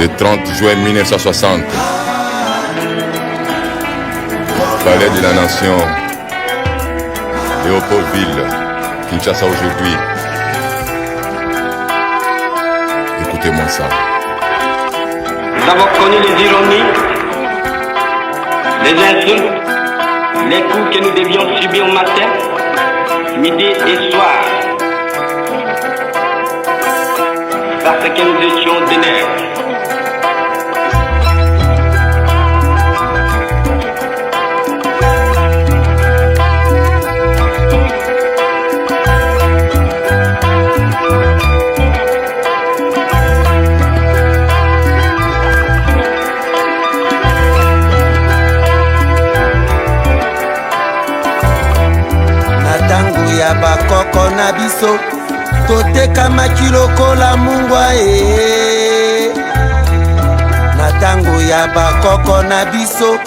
Le 30 juin 1960, Palais de la Nation, Léopoldville, Kinshasa aujourd'hui. Écoutez-moi ça. Nous avons connu les ironies, les insultes, les coups que nous devions subir matin, midi et soir, parce que nous étions des nègres. Ya bakoko na biso totekamaki lokola mungwa na tango ya bakoko na biso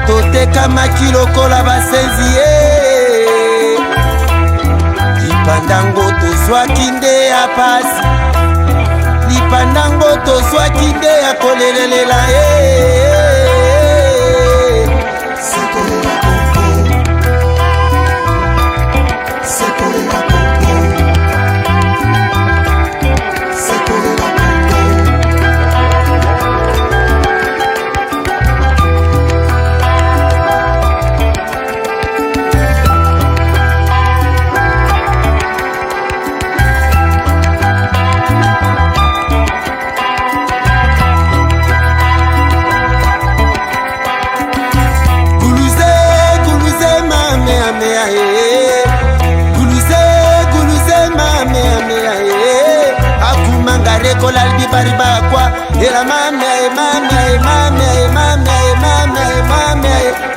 totekamaki lokola basenzi lipandango tozwaki nde ya pasi lipandango tozwaki nde ya kolelelela Kola albi bari bakwa ela mame mame mame mame mame mame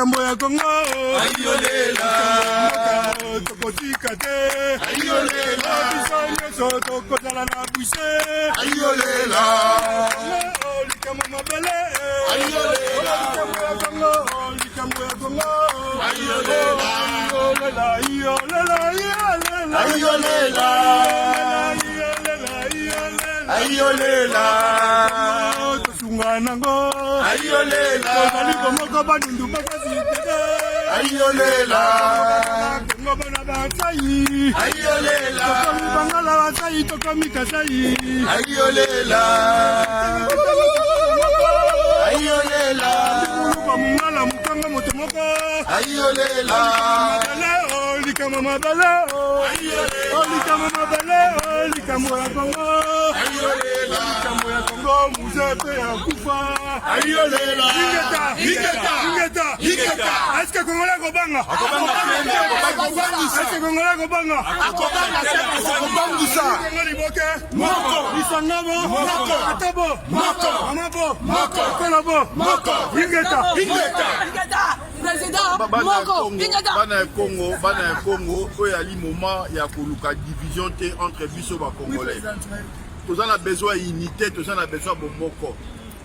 likambo ya Kongo tokotika te biso nyonso tokozala na buse likambo mabele likambo ya Kongo likambo ya Kongo nango tozali komoko banundu bakaziteke kongo bana basai tokomi bangala basai tokomi kasai muluka mungala mukanga moto moko likambo mabele likambo mabele likambo ya Kongo likambo ya Kongo muzepe ya kufa Hingeta est-ce que Congolais kobanga est-ce que Congolais kobanga Congolais boke moko bisangabo moko atabo moko amabo moko kolabo moko Hingeta bana ya Congo oyo ali moment ya koluka division te entre biso ba Congolais toza na besoin ya unité toza na besoin bomoko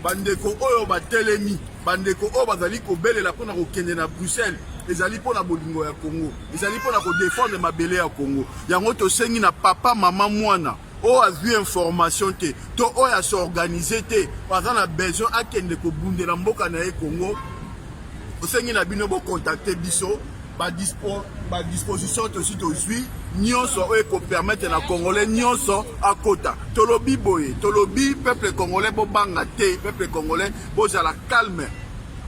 bandeko oyo batelemi bandeko oyo bazali kobelela mpona kokende na Bruxelles ezali mpona bolingo ya Congo ezali mpona kodefendre mabele ya Congo yango tosengi na papa mama mwana oyo azwi information te to oyo asorganize te baza na besoin akende kobundela mboka na ye Congo tosengi na bino bocontacte biso disposition tosi tozwi nyonso oyo ekopermettre na Congolais nyonso akota tolobi boye tolobi peuple congolais bobanga te peuple congolais bozala calme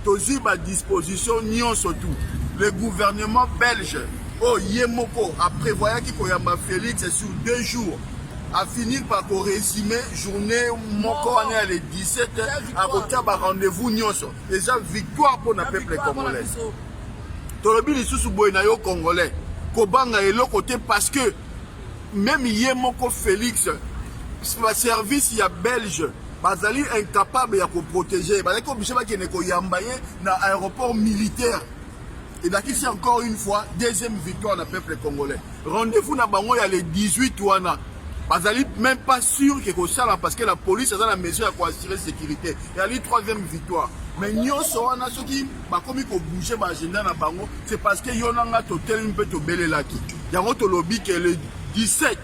tozwi disposition nyonso tout le gouvernement belge oyo ye moko aprévoyaki koyamba Félix sur 2 jours à finir par résumer journée moko année les 17 à côté ba rendez-vous nyonso déjà victoire pour le peuple congolais tolobi lisusu boy na yo congolais kobanga elo côté parce que même hier moko Félix service ya belge bazali incapable ya ko protéger bazali ko biche ba kene ko yambaye na aéroport militaire. Et là, c'est encore une fois, deuxième victoire du peuple congolais. Rendez-vous dans Bango, il y a les 18 ouana. Bazali même pas sûr que ça là parce que la police a la mesure à assurer la sécurité. Il y a les troisième victoire. Mais nous sommes ceux qui comme ils bouger l'agenda dans Bango, c'est parce que yon a total un peu de belle laki. Il y a un lobby qui est le 17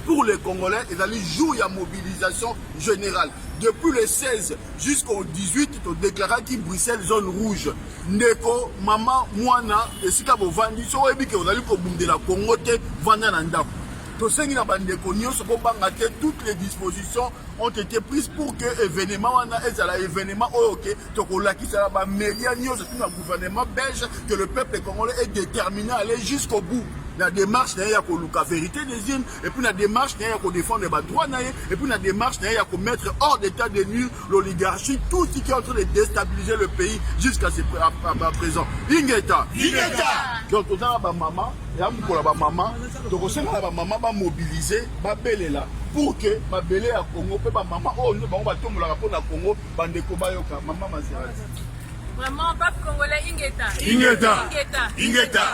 pour les Congolais et dans les jours il y a mobilisation générale. Depuis le 16 jusqu'au 18, tu as déclaré que Bruxelles zone rouge. Ndeko, maman, mwana, et si tu as vendu, tu as dit que vous allez de la Congo, vendre un ndap. Toutes les dispositions ont été prises pour que l'événement, l'événement, gouvernement belge, que le peuple congolais est déterminé à aller jusqu'au bout. La démarche il y a la vérité des îles et puis la démarche il y a défendre les droits et puis la démarche il y a mettre hors d'état de nuire l'oligarchie tout ce qui est en train de déstabiliser le pays jusqu'à présent. Ingeta donc on a ma maman et la maman donc on sait la maman va mobiliser va belé là pour que ma belé à Congo peut ma maman oh nous on va tomber la rapport à Congo bande kobayoka maman Maserati. Vraiment, peuple congolais, Ingeta.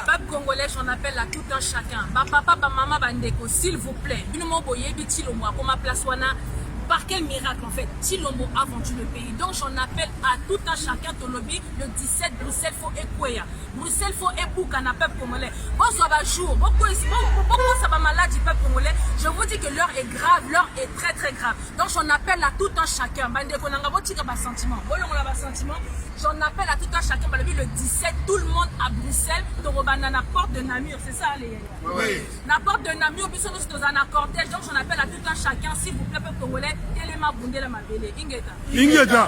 Peuple congolais, j'en appelle à tout un chacun. Papa, maman, bandeko, s'il vous plaît. Binomo boye, bitilo moi, comme place wana. Par quel miracle en fait Tilombo a vendu le pays. Donc j'en appelle à tout un chacun ton lobby le 17 Bruxelles faut écouer. Bruxelles faut ébouka na peuple congolais. Bon soit va jour, beaucoup ça va malade du peuple congolais. Je vous dis que l'heure est grave, l'heure est très très grave. Donc j'en appelle à tout un chacun. Bande konanga botika ba sentiment. Boyo on a ba sentiment. J'en appelle à tout un chacun. Le 17 tout le monde à Bruxelles torobana na porte de Namur, c'est ça les. Oui. La porte de Namur, puis nous dans un cortège. Donc j'en appelle à tout un chacun s'il vous plaît peuple congolais. Ingeta.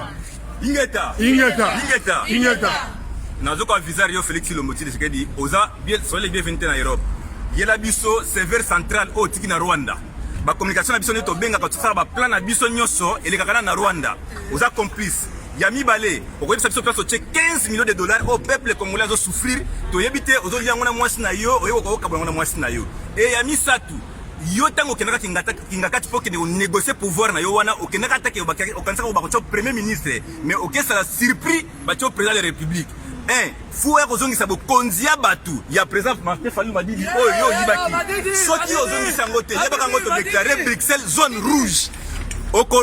Nazoka visario Félix Lomoti de Sekedi. Oza bien soyez les bienvenus en Europe. Yela biso sévère central au tiki na Rwanda. Ba communication na biso neto benga ka tsala ba plan na biso nyoso et les kakana na Rwanda. Oza complice. Yami balé. Pourquoi ça biso place au check 15 millions de dollars au peuple congolais zo souffrir. To yebite ozo liango na mwasi na yo, oyo ko kabanga na mwasi na yo. Et yami satu. Yo tango kenaka kingakati po kene négocier pouvoir na yo wana o kenaka take o kanisa ko bakocho premier ministre mais o kesa la surpris bacho président de la république fou ozongi sabo konzia batu ya président Martin Fayulu Madidi yo yibaki soki ozongi sango te yebaka ngoto déclarer Bruxelles zone rouge oko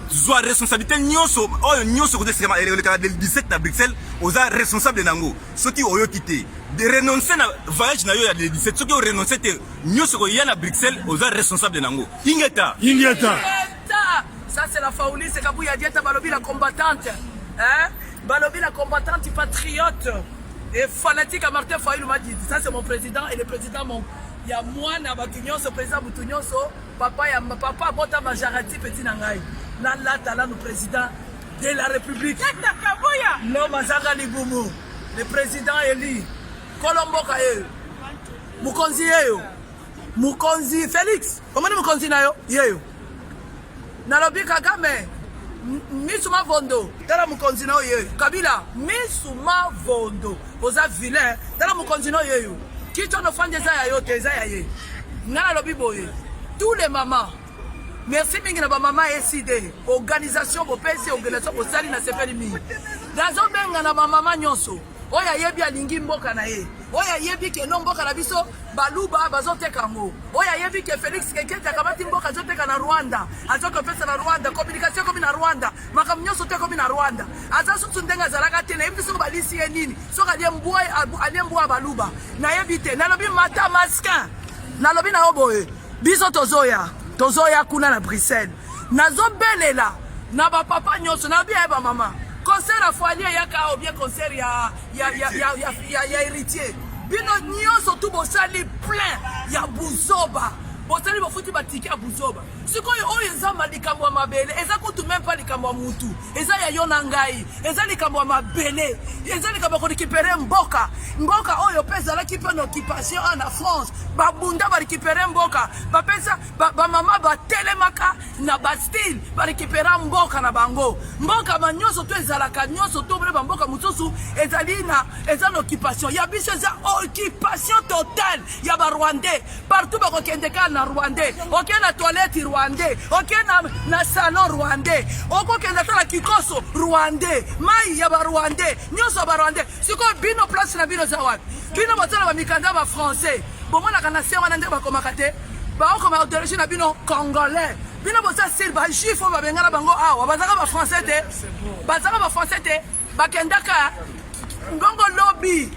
zwa responsabilité nyonso oyo nyonso ko desema le 17 na Bruxelles oza responsable nango soki oyo kité de renoncer na voyage na yo ya 17 soki o renoncer te nyonso ko yana Bruxelles oza responsable nango. Ingeta ça c'est la Faouli c'est Kabouya Dieta balobi la combattante balobi la combattante patriote et fanatique à Martin Fayulu Madidi. Ça c'est mon président et le président mon il y a moi na Batunyonso président Batunyonso papa bota majarati petit nangai na là nous président de la République l'homme Azanga Libumu le président élu Colombo Kaye Mukonzi yeyo Mukonzi Félix comment Mukonzi na yo yeyo nalobi Kagame Misuma Vondo tala Mukonzi na yo yeyo Kabila Misuma Vondo oza vilain tala Mukonzi na yo yeyo kicho no fande za ya yo teza ya ye ngana lobi boye tous les mamans merci mingi na ba mama SID organisation bopesi organisation bosali na sepeli mingi dazo benga na ba mama nyonso oya yebi alingi mboka na ye oya yebi ke no mboka na biso baluba bazoteka ngo oya yebi ke Félix Keketa kabati mboka azoteka na Rwanda azoko pesa na Rwanda communication komi na Rwanda makam nyonso te komi na Rwanda azasu tundenga zalaka te na yebi so balisi ye nini so kalie mbwa baluba na yebi te na lobi mata maskin na lobi na oboye biso tozoya kuna na Bruxelles nazo belela na ba papa nyonso na bia ba mama concert à foyer yaka ou bien concert ya héritier bino nyonso tout bosali plein ya buzoba bosali bafuti batiki ya buzoba sikoyo oyo eza likambo ya mabele eza kutu même pas likambo ya mutu eza ya yo na ngai eza likambo ya mabele eza likambo ya korekipere mboka oyo mpe ezalaki mpe na occupation en France babunda barekipere mboka bapesa bamama batelemaka na bastile barekipera mboka na bango mboka nyonso to ezalaka nyonso to bole bamboka mosusu ezali na eza na occupation ya biso eza occupation totale ya barwandais partout bakokende kaka na rwandais okende na toilette rwandais okende na salon rwandais okokende ata na kikoso rwandais mai ya barwandais nyonso barwandais sikoyo bino place na bino eza wapi bino bozala bamikanda bafrançais bomonaka na se wana nde bakomaka te baokoma d'origine na bino congolais bino boza sile bajuif oyo babengana bango awa bazalaka bafrançais te bakendaka ngongo lobi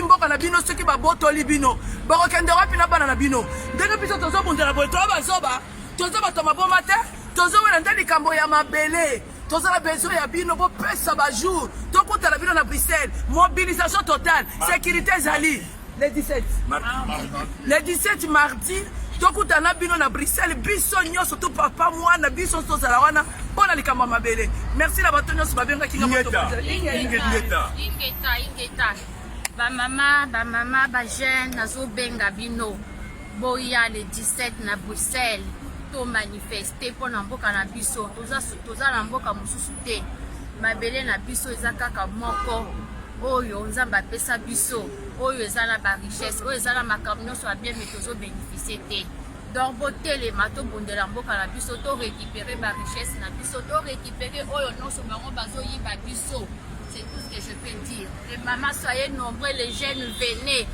mboka na bino soki babotoli bino bakokende wapi na bana na bino ndenge biso tozobundela boye toza bazoba toza bato maboma te tozowela nde likambo ya mabele tozala besoin ya bino bopesa bajour tokutana bino na Bruxelles mobilisation totale sécurité ezali le 17 mardi tokutana bino na Bruxelles biso nyonso to papa mwana biso tozala wana mpona likambo ya mabele merci na bato nyonso babengaki ingeta bamama bajeune nazobenga bino boya le 17 na Bruxelles to manifester mpona mboka na biso toza na mboka mosusu te mabele na biso eza kaka moko oyo nzambe apesa biso oyo eza na barichesse oyo eza na makambo nyonso ya bien me tozobénéficie te donc botelema tobundela mboka na biso torécupere barichesse na biso torécupere oyo nyonso bango bazoyiba biso. C'est tout ce que je peux dire. Les mamans, soyez nombreux, les jeunes, venez.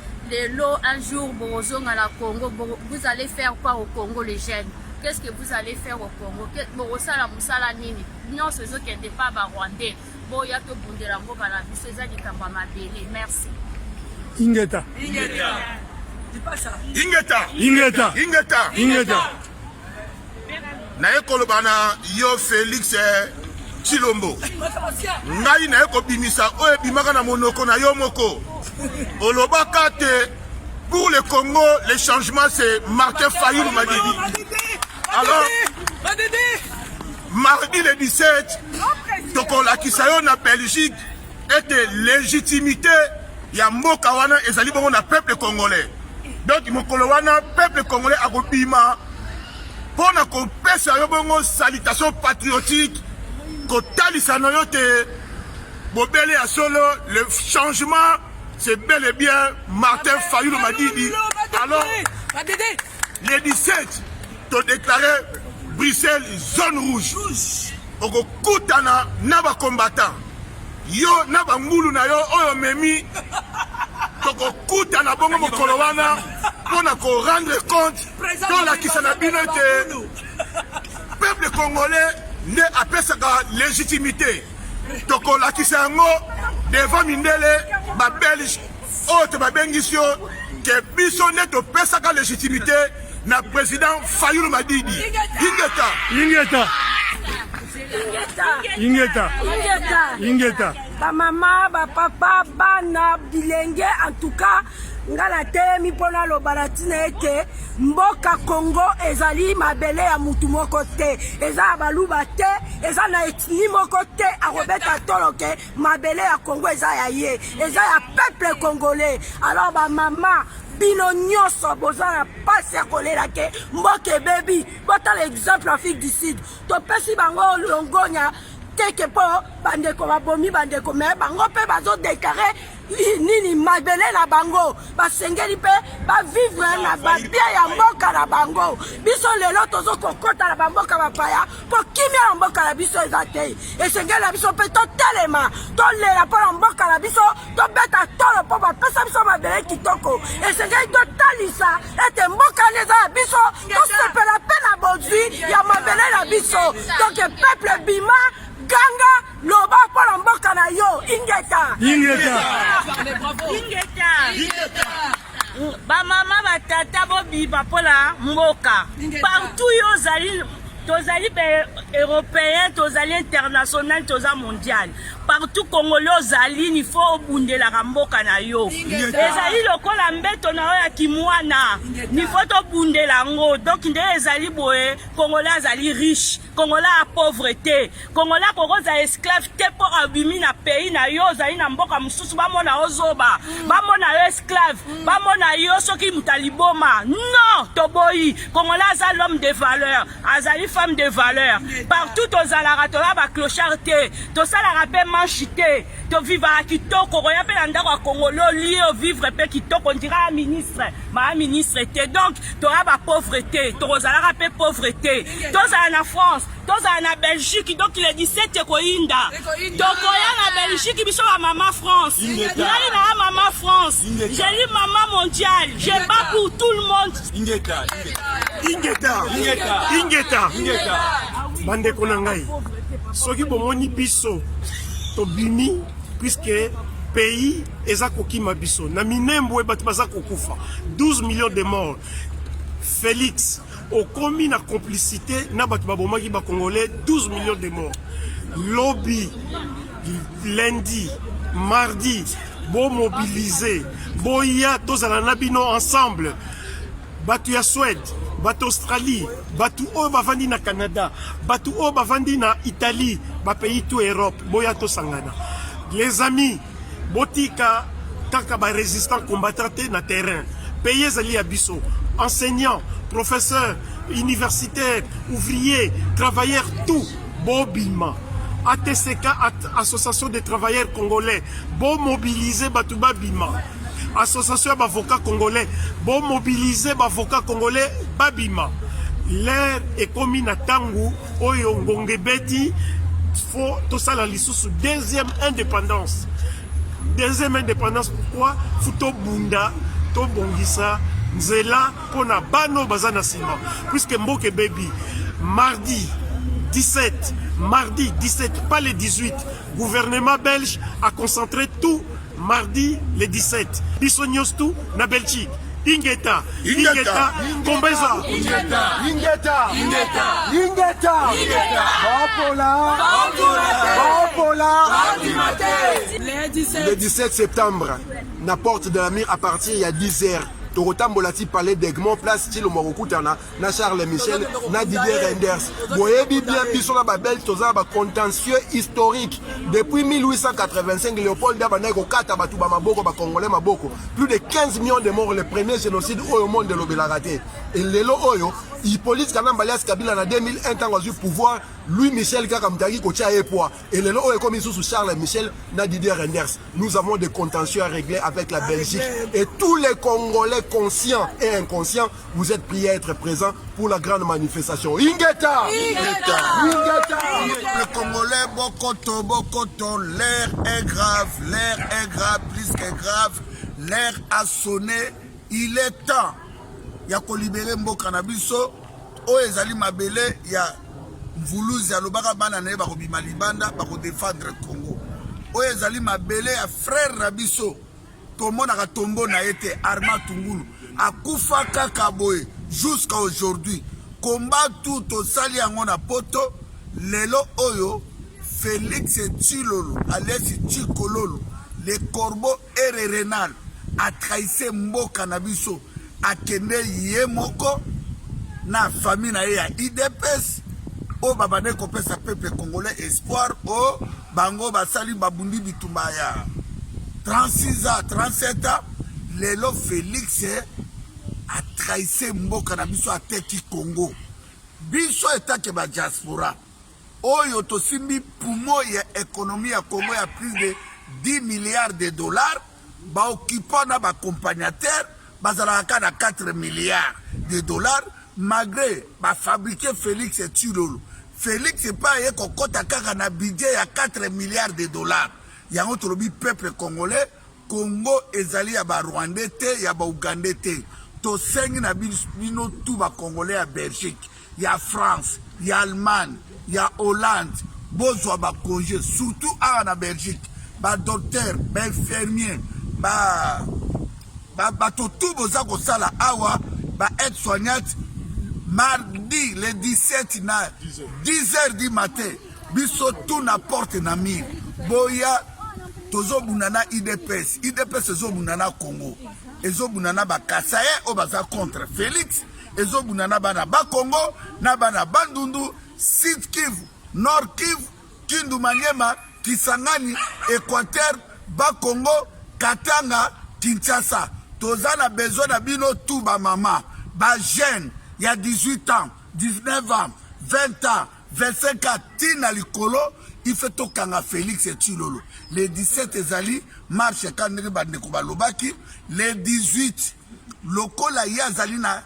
Un jour, Borozong à la Congo, vous allez faire quoi au Congo, les jeunes? Qu'est-ce que vous allez faire au Congo? Borosala Moussala Nini. Non, c'est ce qui n'est pas Rwandais. Boyato Bundelambo Banabiso, c'est ça qui m'a merci. Ingeta. Dis pas ça. Ingeta. Naye kolobana yo Félix Chilombo. Ngai na eko bimisa oye bimaka na monoko na yo moko. Olobaka te pour le Congo, le changement c'est Martin Fayulu Madidi. Alors, mardi le 17, tokola kisayo na Belgique était légitimité ya mboka wana ezali bongo na peuple congolais. Donc mokolo wana peuple congolais akobima pona ko pesa yo bongo salutation patriotique. Kotalisa no te bobele ya solo le changement c'est bel et bien Martin Fayulu Madidi. Alors le 17 to déclaré Bruxelles zone rouge oko kutana na ba combattant yo na ba ngulu na yo oyo memi toko kutana bongo mokolo wana pona ko rendre compte dans la kisana bino te peuple congolais ne apesaka légitimité tokolakisa yango devant mindele babelge oyo te babengisi yo ke biso nde topesaka légitimité na président Fayulu Madidi. Ingeta. Ba mama, ba papa, bana bilenge en tout cas ngala telemi pona lo baratina ete mboka Congo ezali mabele ya mutu moko te eza baluba te eza na etni moko te arobeta toloke mabele ya Congo eza ya ye eza ya peuple congolais. Alors ba mama bino nyonso bozana pasi ya kolela ke mboka bebi bota l'exemple Afrique du Sud topesi bango longonya teke po bandeko babomi bandeko me bango pe bazo déclarer nini mabele na bango basengeli pe ba vivre na babia ya mboka na bango biso lelo tozo kokota na bamboka bapaya po kimia na mboka na biso ezate esengeli na biso pe to telema to lela po na mboka na biso to beta tolo po bapesa biso mabele kitoko esengeli to talisa ete mboka neza ya biso to sepela pe na bozwi ya mabele na biso donc peuple bima ganga loba pour mboka na yo ingeta ba mama ba tata bo biba pola mboka partout yo zali tozali européen, tozali international, toza mondial. Partout Congolais ozali, il faut bunde la ramboka na yo. Ezali lokola mbeto na yo ya kimwana, il faut to bunde la ngo. Donc nde ezali boye, Congolais azali riche, Congolais a pauvreté, Congolais kokoza esclave te po abimi na pays na yo, ozali na mboka mususu bamona ozoba, bamona yo esclave, bamona yo soki mutaliboma. Non, toboyi, Congolais azali l'homme de valeur, azali femme de valeur. Partout tozalara toza ba clochard te, tosalara pe manche te, to vivre kitoko, koya pe nanda kwa Congolo lié au vivre pe kitoko, on dira ministre, ma ministre te. Donc toza ba pauvreté, tozalara pe pauvreté. Tozala na France, tozala na Belgique, donc il est 17 koinda. Tokoya na Belgique, biso ba maman France. Ngai na maman France. J'ai dit maman mondiale, j'ai pas pour tout le monde. Ingeta. Bande konangai. Soki bomoni biso to bimi puisque pays eza kokima biso. Na minembo bato baza kokufa. 12 millions de morts. Félix au commis na complicité na bato babomaki ba congolais 12 millions de morts. Lobby lundi, mardi, bo mobiliser, boya tozala na bino ensemble. Batu ya Suède, batu Australie, batu o bavandi na Canada, batu o bavandi na Italie, ba pays tout Europe, boya to sangana. Les amis, botika taka ba résistant combattant na terrain. Pays zali abiso, enseignants, professeurs, universitaires, ouvriers, travailleurs, tout bobima. ATCK, Association des travailleurs congolais, bon mobiliser Batouba Bima. Association d'avocats congolais, bon mobiliser d'avocats congolais Babima. L'air est commis na tangu, oyo ngongebeti, faut tout ça la lisusu. Deuxième indépendance. Deuxième indépendance, pourquoi? Futo Bunda, to Bongisa, Nzela, Pona Bano Bazana Sima. Puisque Mboke Baby, mardi 17, mardi 17, pas le 18, gouvernement belge a concentré tout mardi le 17. Bissonios tout na Belgique. Ingeta, Kombeza, Ingeta, Le 17 septembre, na porte de la mire à partir il y a 10 heures. Torotambolati palais d'Egmont, place Tilo Morokutana, na Charles Michel, na Didier Renders. Boyebi bien biso na babel toza ba contentieux historique. Depuis 1885, Léopold Dabaneko kata batu ba maboko ba congolais maboko. Plus de 15 millions de morts, le premier génocide au monde de l'Obélarate. Et lelo oyo, Hippolyte Kanambalias Kabila na 2001 temps eu pouvoir, Louis Michel Kakamtaki Kocha Epoa. Et lelo oyo comme sous Charles Michel na Didier Renders. Nous avons des contentieux à régler avec la Belgique et tous les Congolais conscients et inconscients, vous êtes priés à être présents pour la grande manifestation. Ingeta! Le Congolais, Bokoto, l'air est grave, plus que grave, l'air a sonné, il est temps. Il y a qu'on libérer Mboka Nabiso, o ezali mabele, il y a Mvuluzi, ya lobaka banane, bako bimalibanda, bako défendre le Congo. O ezali mabele, ya frère Nabiso, tout le monde a tombé na été Arma Tungulu, a Koufa Kakaboe, jusqu'à aujourd'hui. Combat tout au sali na poto, lelo oyo, Félix Tshilolo, alias Tchikololo, le corbeau RRNal, a trahi Mboka Nabiso, a kende yemoko, na famille na ya IDPS, o babane kopesa peuple congolais espoir, o bango basali babundi bitumba ya 36 ans, 37 ans, lelo Félix a trahi Mboka Nabiso a teki Congo. Biso etake ba diaspora. Oyo tosimbi pumo ya économie ya Congo ya plus de 10 milliards de dollars. Ba occupant na ba accompagnateur, bazalaka na 4 milliards de dollars. Malgré ba fabriquer Félix et Tshilolo. Félix n'est pas yé kokota kaka na budget ya 4 milliards de dollars. Yango tolobi peuple congolais, Congo ezali ya ba Rwandais te, ya ba Ougandais te. To sengi na bino tout ba Congolais à Belgique. Il y a France, il y a Allemagne, il y a Hollande, besoin de congé, surtout en Belgique. Bah docteur, bah infirmier, bah tout besoin que ça là, awa, bah aide soignante, mardi le 17 na 10h du matin biso tout na porte na mir boya tozo bunana IDPS ezo bunana Congo ezo bunana bakasaye o baza contre Félix ezo bunana bana ba Congo na bana Bandundu Sud Kivu Nord Kivu Kindu Maniema Kisangani Équateur ba Congo Katanga Kinshasa toza na besoin na bino tout ba mama ba jeune il y a 18 ans 19 ans 20 ans 25 ans tina likolo il fait tokanga Félix et Chilolo les 17 ezali marche kanere bandeko balobaki les 18 lokola yazali na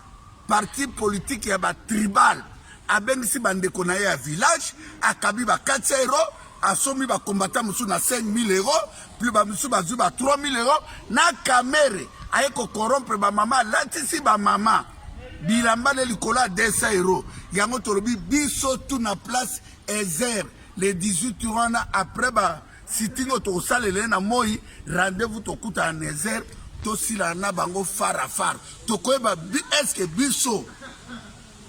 parti politique ya ba tribal abengisi bandeko na ya village akabi ba 4 euros asomi ba combattant musu na 5000 euros plus ba musu ba 3000 euros na kamere aye ko corrompre ba mama latisi ba mama bilamba le likola 200 euros yango tolobi biso tout na place Ezer les 18 wana après ba sitingo to salele na moi rendez-vous to kuta en Ezer to sila na bango fara to koyeba est-ce que biso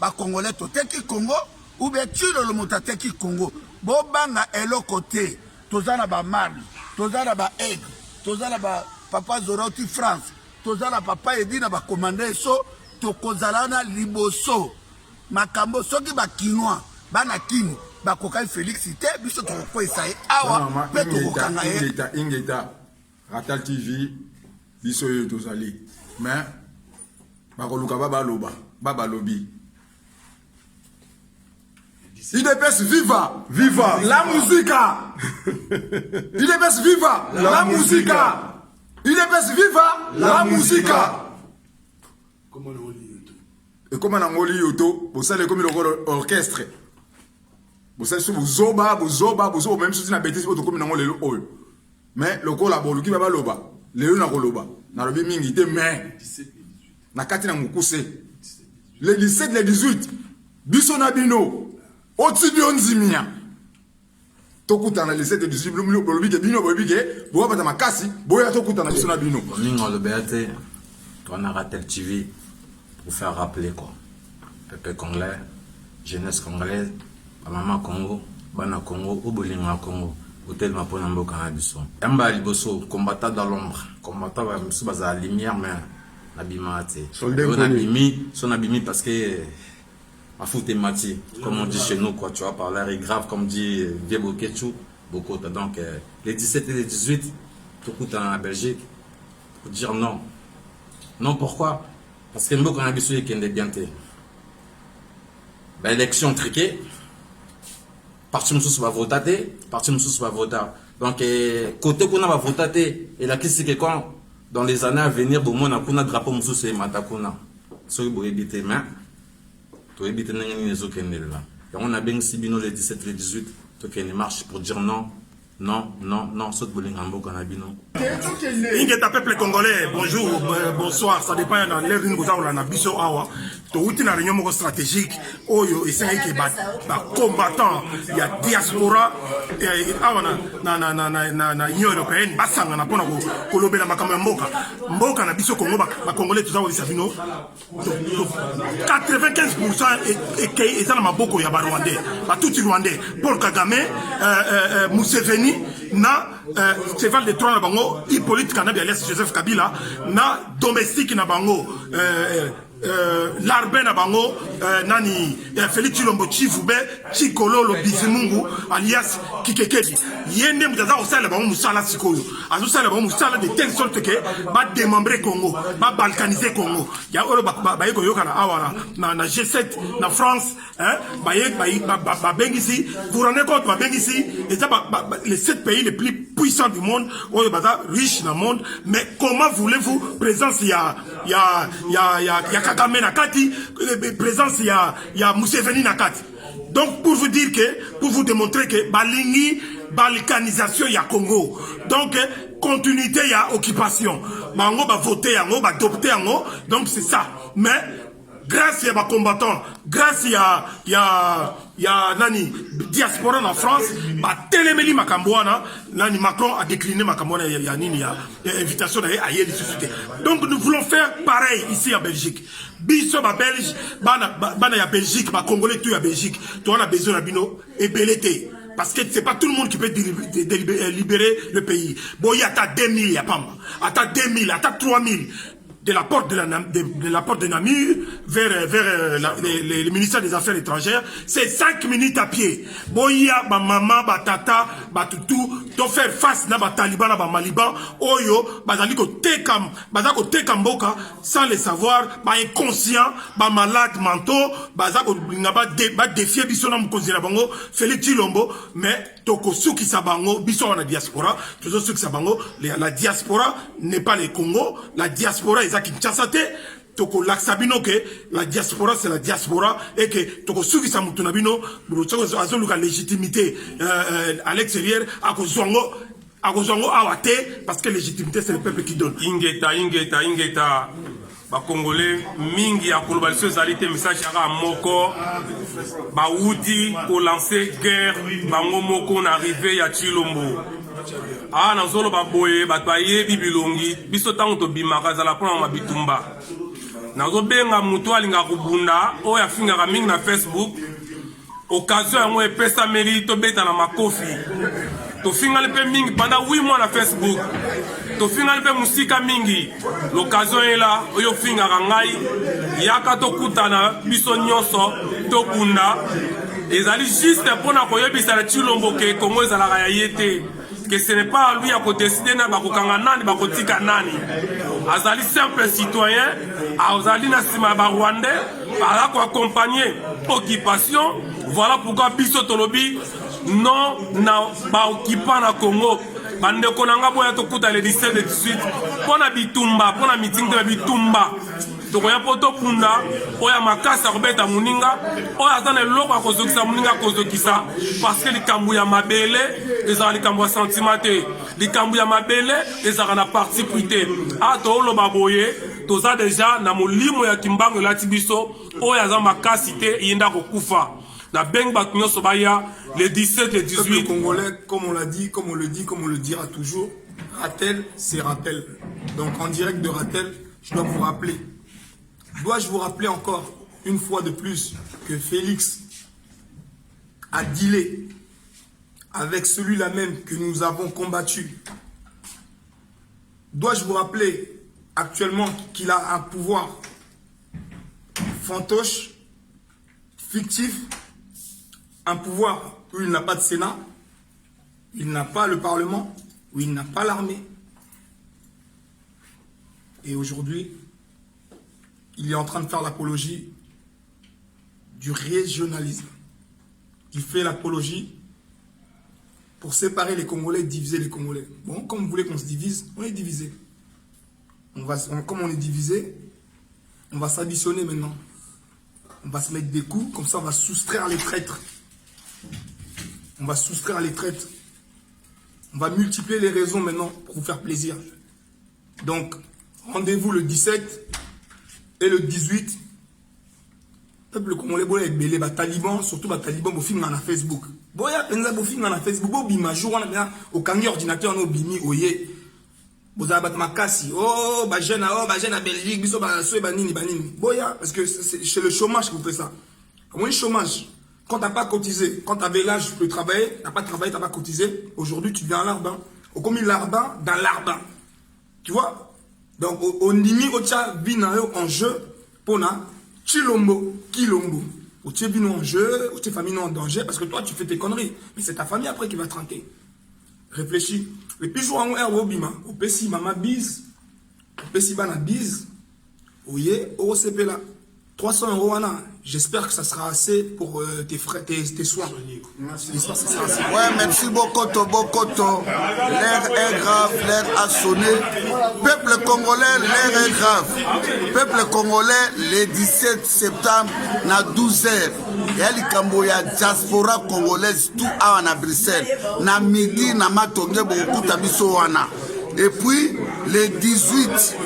ba congolais to teki Congo ou bien tilo le motateki Congo bo banga eloko te tozana ba Mali tozana ba Aigle tozana ba papa Zoroti France tozana papa Edina ba commander so to kozalana liboso makambo soki ba kinois bana kini ba kokai Félix te biso to ko isaye awa pe to kokanga ingeta Ratal TV biso yo tozali mais ba koluka baba loba baba lobi IDPS viva viva la musica IDPS viva la musica IDPS viva la musica et comme on a ngoli yoto vous savez comme le orchestre vous savez sur zoba même si na bêtise auto comme ngoli oyo mais le collabo qui va loba le na koloba na lobi mingi te mais na kati na mukuse le 17 le 18 biso na bino Otidio nzimia tokutana le 7 18 bolobi ke bino bobi ke bo bata makasi boya tokutana biso na bino ningo le beate on a Ratel TV pour faire rappeler quoi peuple congolais jeunesse congolaise maman Congo bana Congo obolinga Congo hôtel mapona mboka na biso yamba liboso combattant dans l'ombre combattant ba musu baza lumière mais na bimate son abimi parce que à foutre Mati, comme on dit chez nous, quoi, tu vois, par l'air est grave, comme dit Viebo Ketchou, beaucoup. Donc, les 17 et les 18, tout coûte en Belgique, pour dire non. Non, pourquoi? Parce que nous, on a besoin qu'il y ait bien. Élection triquée, parti nous va voter, parti nous va voter. Donc, côté qu'on a voté, et la question c'est que quand, dans les années à venir, bon, on a un drapeau, nous c'est Matakuna. Ce que vous évitez, mais. On a bien sibino les 17 les 18 to qu'elle marche pour dire non saute bolingambo kanabino ingeta peuple congolais bonjour bonsoir ça dépend dans l'air d'une goza on a biso awa to uti na réunion moko stratégique oyo esengi ke ba combattant ya diaspora awa na union européenne basanga na pona ko lobela makambo ya mboka na biso Congo ba congolais tout ça on bino 95% et ça na maboko ya ba rwandais ba tout rwandais Paul Kagame Museveni na cheval de trône na bango Hippolyte Kanabi alias Joseph Kabila na domestique na bango l'arbe na bango nani Félix Chilombo Chivube Chikololo Bizimungu alias Kikekebi yende mutaza osala bango musala sikoyo azosala bango musala de telle sorte que ba démembrer Congo ba balkaniser Congo ya oro ba yeko yokana awa na G7 na France ba bengisi vous rendez compte ba bengisi et ça les 7 pays les plus puissants du monde oyo baza riche dans le monde mais comment voulez-vous présence ya Kagame Nakati, présence il y a Museveni Nakati. Donc pour vous dire que, pour vous démontrer que balingi balkanisation il y a Congo. Donc continuité il y a occupation. Bango va voter yango, va adopter yango. Donc c'est ça. Mais grâce à ma combattant, grâce à nani diaspora en France, ba téléméli makambouana, nani Macron a décliné makambouana ya nini ya invitation à y société. Donc nous voulons faire pareil ici en Belgique. Biso ba Belge, bana ya Belgique, ba Congolais tout ya Belgique. Toi on a besoin de bino et belleté. Parce que c'est pas tout le monde qui peut libérer le pays. Bon, il y a 2000, il y a pas moi. À 2000, à 3000. De la porte de Namur vers le ministère des Affaires étrangères, c'est 5 minutes à pied. Boya, ba maman, ba tata, ba toutou, to faire face na ba taliban, na ba maliban, oyo, ba zali ko tekam boka, sans le savoir, ba inconscient, ba malade mentaux, ba zako ba défier biso na mkonzi na bango, Félix Tshilombo, mais toko suki sabango, biso na diaspora, toujours suki sabango, la diaspora n'est pas le Congo, la diaspora est Kinshasa te toko laksabino que la diaspora c'est la diaspora et que toko suki sa mutunabino azoluka légitimité à l'extérieur à kozongo awate parce que légitimité c'est le peuple qui donne. Ingeta ba congolais mingi ya kolobaliso zalité message ya moko ba wudi ko lancer guerre bango moko na arrivé ya Tshilombo. Ah nazolo baboye batwaye bibilongi biso tango to bimaka za la pona mabitumba nazo benga mutu alinga kubunda o ya finga mingi na Facebook occasion yango epesa meri to beta na makofi to finga le pe mingi pendant 8 mois na Facebook to finga le pe musika mingi l'occasion est là oyo finga ngai yaka to kutana biso nyonso to kunda ezali juste pona koyebisa la Tshilombo ke Congo ezalaka ya yete que ce n'est pas lui à décider na bakokanga nani bakotika nani azali simple citoyen azali na sima ba rwandais para ko accompagner occupation. Voilà pourquoi biso tolobi non na ba occupant na Congo bande konanga boya to kuta le 17 et 18 pona bitumba pona meeting de bitumba tokoya poto kunda oya makasa kobeta muninga oya azana loko akozokisa muninga kozokisa parce que likambu ya mabele ezala likambu ya sentimenté likambu ya mabele ezala na parti prité ato oloba boye toza déjà na molimo ya kimbango lati biso oya azana makasi te yenda kokufa na beng bat nyonso baya le 17 et 18. Le Congolais, comme on l'a dit, comme on le dit, comme on le dira toujours, Ratel, c'est Ratel. Donc en direct de Ratel, je dois vous rappeler. Dois-je vous rappeler encore une fois de plus que Félix a dealé avec celui-là même que nous avons combattu? Dois-je vous rappeler actuellement qu'il a un pouvoir fantoche, fictif, un pouvoir où il n'a pas de Sénat, il n'a pas le Parlement, où il n'a pas l'armée. Et aujourd'hui, il est en train de faire l'apologie du régionalisme. Il fait l'apologie pour séparer les Congolais, diviser les Congolais. Bon, comme vous voulez qu'on se divise, on est divisé. Comme on est divisé, on va s'additionner maintenant. On va se mettre des coups, comme ça on va soustraire les traîtres. On va soustraire les traîtres. On va multiplier les raisons maintenant pour vous faire plaisir. Donc, rendez-vous le 17 et le 18. Peuple congolais, boya ebele ba taliban, surtout ba taliban bo film na Facebook. Boya penza bo film na Facebook, bo bima jour on a au kangi ordinateur no bimi oye. Boza bat makasi. Oh ba jeune à Belgique, biso ba so ba nini. Boya parce que c'est chez le chômage que vous faites ça. Comment le chômage? Quand t'as pas cotisé, quand t'avais l'âge de travailler, t'as pas travaillé, t'as pas cotisé, aujourd'hui tu viens à l'Arbin. Au commis l'Arbin, dans l'Arbin. Tu vois? Donc, on dit au tcha vinayo en jeu pour na Tshilombo, Kilombo. Au tcha vino en jeu, au tcha famille en danger, parce que toi tu fais tes conneries. Mais c'est ta famille après qui va tranquer. Réfléchis. Et puis, je vois en air au bima. Au pessi, maman bise. Au pessi, bana bise. Oye, au CP là. 300 €, Anna. J'espère que ça sera assez pour tes frais, tes soins. J'espère que ça sera assez. Ouais, merci Bokoto. L'air est grave, l'air a sonné. Peuple congolais, l'air est grave. Peuple congolais, le 17 septembre, na 12h. Yali Kamboya, diaspora congolaise, tout à Bruxelles. Na midi, na matonge, beaucoup tabiso wana. Et puis, les 18,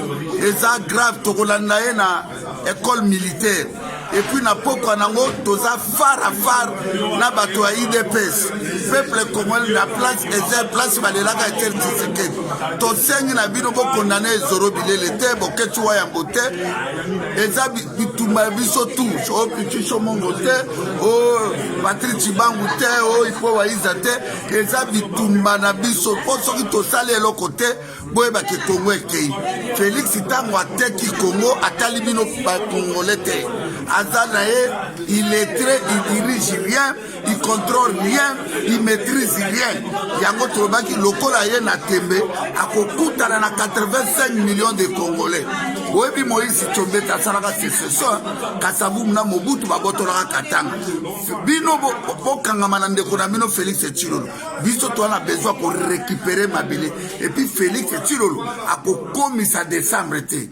eza grave, tokolanda ye na école militaire. Et puis, na poko nango, toza phare à phare, na bato ya IDPS. Peuple congolais na place, eza place balelaka etel Tshisekedi. To sengi na bino bo condamné Zoro Bilele te, bo kechuwa ya mbote. Eza bitumba biso tout, o Pichicho Mongo te, o Patrick Chibangu te, o Ipo Waiza te, eza bitumba na biso. Po soki to sale eloko te, boye ba ke Congo ekei. Félix Tango ateki Congo, atali bino ba Congolais te. Il est très, il dirige rien, il contrôle rien, il maîtrise rien. Yango Trobaki, lokola ye na tembe, akokuta na 85 millions de Congolais. Oebi Moïse Tchombeta salaka sécession, Kasabu na Mobutu babotola katanga. Bino bokanga ndeko na bino Félix Tshilolo. Biso to na besoin pour récupérer Mabele. Et puis Félix Tshilolo akokomisa décembre te.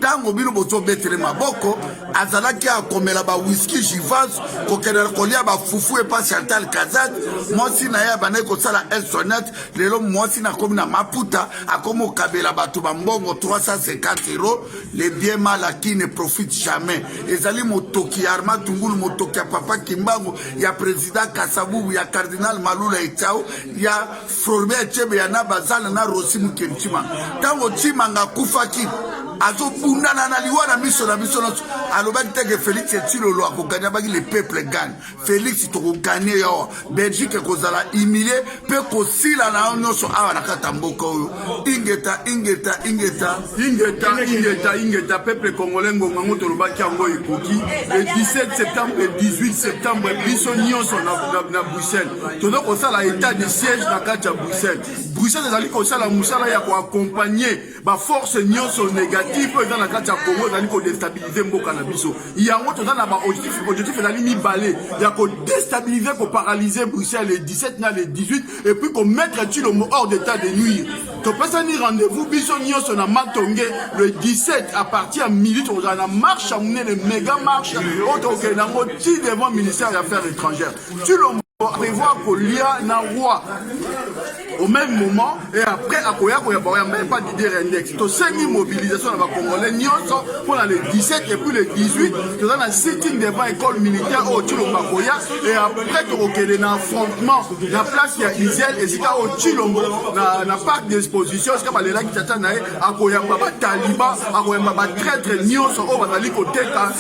Tango bino boto betre maboko, azalaki akomela ba whisky Givas, kokena kolia ba fufu et pas Chantal Kazat, mosi na ya bane ko sala El Sonnet, lelo mosi na komi na Maputa, akomo kabela batu ba mbongo 350 €, les biens mal acquis ne profitent jamais. Ezali motoki Arma Tungulu, motoki ya Papa Kimbangu, ya président Kasabubu, ya cardinal Malula Itao, ya Florbe Chebe ya Nabazana na Rosimu Kenchima. Tango Chimanga kufaki azo bundana na liwana miso na miso naso alobaki teke Félix Tshilolo akoganya baki le peuple gagne. Félix toko gagner yo Belgique kozala humilié pe kosila na nyonso awa na kata mboka oyo ingeta peuple congolais ngongo tolobaki yango ekoki le 17 septembre et 18 septembre biso nyonso na Bruxelles tozo kosala état de siège na kati ya Bruxelles ezali kosala musala ya ko accompagner ba force nyonso négative dans la carte ya Congo ezali ko déstabiliser mboka na biso yango toza na ba objectif ezali mibale ya ko déstabiliser ko paralyser Bruxelles le 17 na le 18 et puis ko mettre Tshilombo hors d'état de nuire. To pesa ni rendez-vous biso nyonso na Matonge le 17 à partir à midi toza na marche à mener le méga marche autre nango ti devant ministère des Affaires étrangères. Tshilombo prévoir qu'on lia na roi au même moment et après à Koya même pas d'idée index to semi mobilisation dans la Congolais nyonso pour le 17 et puis le 18 to dans la sitting devant école militaire au Tshilombo Koya et après to okele na affrontement la place ya Israël et sika au Tshilombo na parc d'exposition sika balela kitata na a Koya ba taliba a Koya ba traître nyonso o bazali ko teka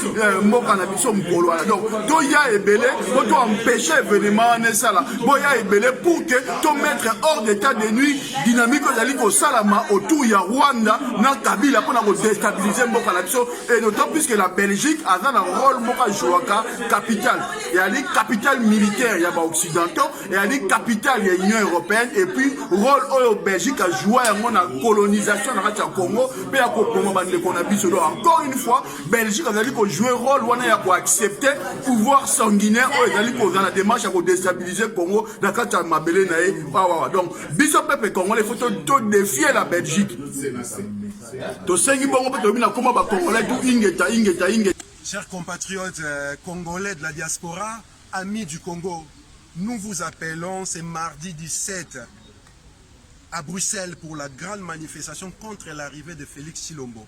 mboka na biso mkolo wala donc to ya ebele to empêcher événement nesala boya ebele pour que to mettre hors d'état de nuit dynamique ozali ko salama autour ya Rwanda na Kabila pour na déstabiliser mboka na biso et d'autant plus que la Belgique a un rôle moka jouaka capitale et ali capitale militaire ya ba occidentaux et ali capitale ya Union européenne et puis rôle oyo Belgique a joué yango na colonisation na kati ya Congo pe ya ko Congo bande ko na biso encore une fois Belgique azali ko jouer rôle wana ya ko accepter pouvoir sanguinaire oyo ezali ko dans la démarche ya ko déstabiliser Congo na kati ya mabele na ye donc biso peuple congolais il faut tout défier la Belgique to sengi bongo pe to bina koma ba congolais tout ingeta. Chers compatriotes congolais de la diaspora, amis du Congo, nous vous appelons ce mardi 17 à Bruxelles pour la grande manifestation contre l'arrivée de Félix Tshilombo.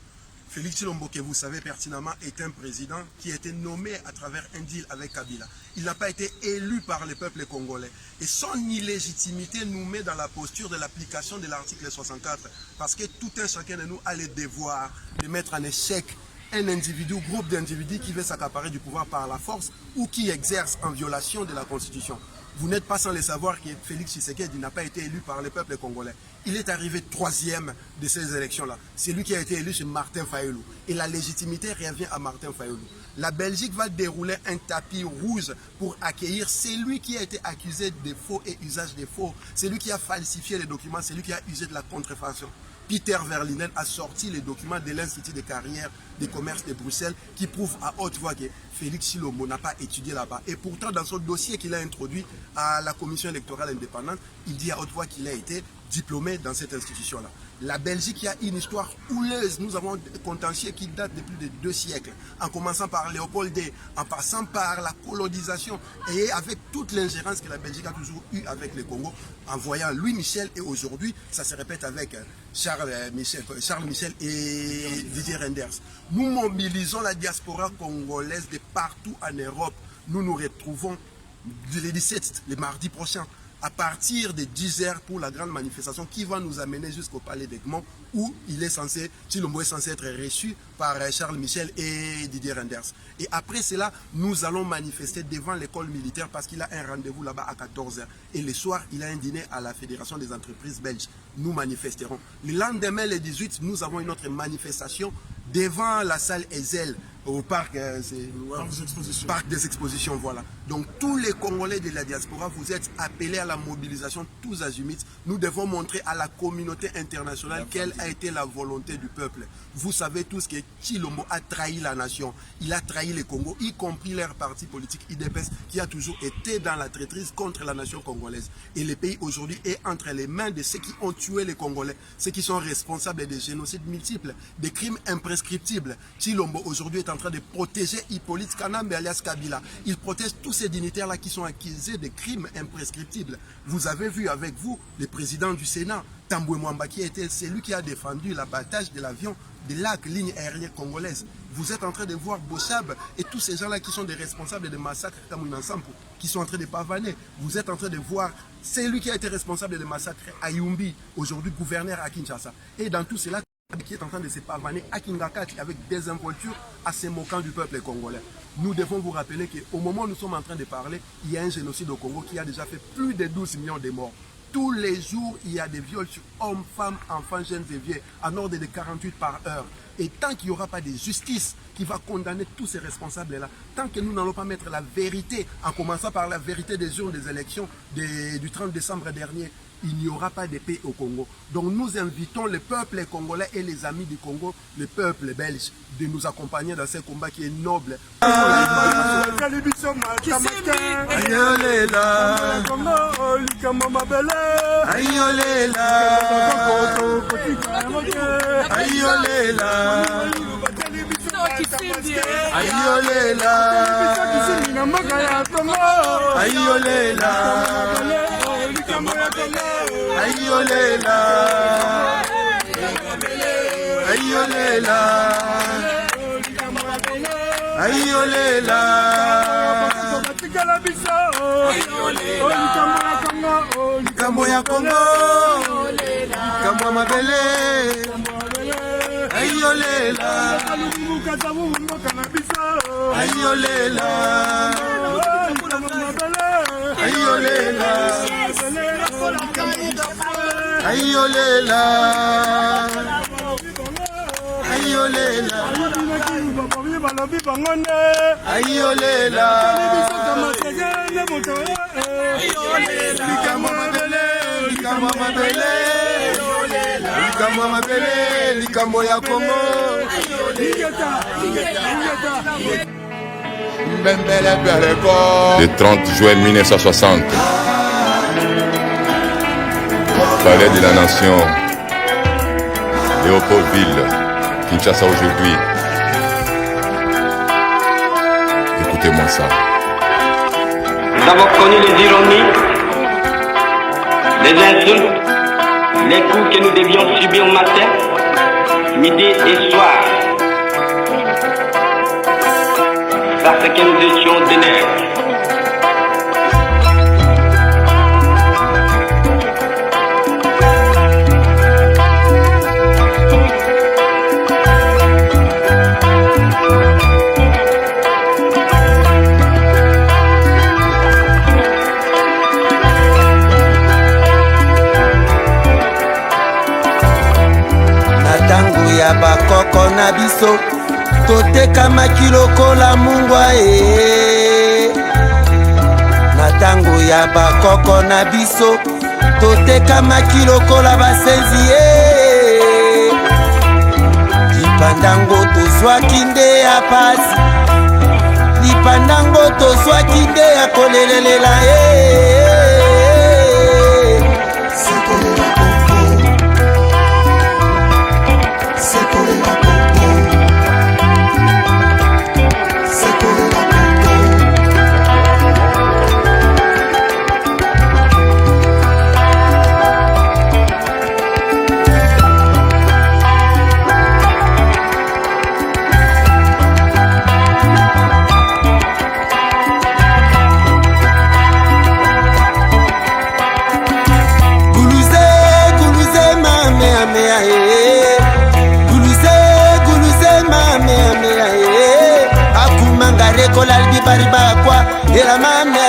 Félix Tshilombo, que vous savez pertinemment, est un président qui a été nommé à travers un deal avec Kabila. Il n'a pas été élu par le peuple congolais. Et son illégitimité nous met dans la posture de l'application de l'article 64. Parce que tout un chacun de nous a le devoir de mettre en échec un individu, groupe d'individus qui veut s'accaparer du pouvoir par la force ou qui exerce en violation de la Constitution. Vous n'êtes pas sans le savoir que Félix Tshisekedi n'a pas été élu par le peuple congolais. Il est arrivé 3e de ces élections-là. C'est lui qui a été élu, c'est Martin Fayulu. Et la légitimité revient à Martin Fayulu. La Belgique va dérouler un tapis rouge pour accueillir celui qui a été accusé de faux et usage de faux. C'est lui qui a falsifié les documents, c'est lui qui a usé de la contrefaçon. Peter Verlinen a sorti les documents de l'Institut de carrière de commerce de Bruxelles qui prouve à haute voix que Félix Tshilombo n'a pas étudié là-bas. Et pourtant, dans son dossier qu'il a introduit, à la commission électorale indépendante, il dit à haute voix qu'il a été diplômé dans cette institution-là. La Belgique a une histoire houleuse. Nous avons un contentieux qui date de plus de 2 siècles, en commençant par Léopold II, en passant par la colonisation et avec toute l'ingérence que la Belgique a toujours eue avec le Congo, en voyant Louis Michel, et aujourd'hui, ça se répète avec Charles Michel et Didier Reynders. Nous mobilisons la diaspora congolaise de partout en Europe. Nous nous retrouvons le 17, le mardi prochain, à partir de 10h pour la grande manifestation qui va nous amener jusqu'au palais d'Egmont où Tshilombo est censé être reçu par Charles Michel et Didier Reynders. Et après cela, nous allons manifester devant l'école militaire parce qu'il a un rendez-vous là-bas à 14h. Et le soir, il a un dîner à la Fédération des entreprises belges. Nous manifesterons. Le lendemain, le 18, nous avons une autre manifestation devant la salle Ezel au parc des expositions, voilà. Donc tous les Congolais de la diaspora, vous êtes appelés à la mobilisation tous azimuts. Nous devons montrer à la communauté internationale quelle a été la volonté du peuple. Vous savez tous que Tshilombo a trahi la nation, il a trahi le Congo, y compris leur parti politique IDPS qui a toujours été dans la traîtrise contre la nation congolaise. Et le pays aujourd'hui est entre les mains de ceux qui ont tué les Congolais, ceux qui sont responsables des génocides multiples, des crimes imprescriptibles. Tshilombo aujourd'hui est en train de protéger Hippolyte Kanambe alias Kabila. Il protège tous ces dignitaires-là qui sont accusés de crimes imprescriptibles. Vous avez vu avec vous le président du Sénat, Tambwe Mwamba, qui était celui qui a défendu l'abattage de l'avion de l'AC, ligne aérienne congolaise. Vous êtes en train de voir Bochab et tous ces gens-là qui sont des responsables des massacres comme Sampo, qui sont en train de pavaner. Vous êtes en train de voir celui qui a été responsable des massacres à Yumbi, aujourd'hui gouverneur à Kinshasa. Et dans tout cela, qui est en train de se pavaner à Kingakati avec des involtures à se moquant du peuple congolais. Nous devons vous rappeler qu'au moment où nous sommes en train de parler, il y a un génocide au Congo qui a déjà fait plus de 12 millions de morts. Tous les jours, il y a des viols sur hommes, femmes, enfants, jeunes et vieux, en ordre de 48 par heure. Et tant qu'il n'y aura pas de justice qui va condamner tous ces responsables-là, tant que nous n'allons pas mettre la vérité, en commençant par la vérité des urnes des élections du 30 décembre dernier, il n'y aura pas de paix au Congo. Donc nous invitons le peuple congolais et les amis du Congo, le peuple belge, de nous accompagner dans ce combat qui est noble. Ayolela, ayolela, ayolela, likambo ya Congo, likambo ya mabele, ayolela, ayolela, ayolela, ayolela, ayolela, ayolela, likambo ya Congo. Le 30 juin 1960, palais de la Nation, Léopoldville, Kinshasa aujourd'hui. Écoutez-moi ça. Nous avons connu les ironies, les insultes, les coups que nous devions subir matin, midi et soir, parce que nous étions des nègres. Ya bakoko na biso totekamaki lokola mungwa na tango ya bakoko na biso totekamaki lokola basenzi lipandango tozwaki nde ya pasi lipandango tozwaki nde ya kolelelela kolal bi bari ba kwa era mame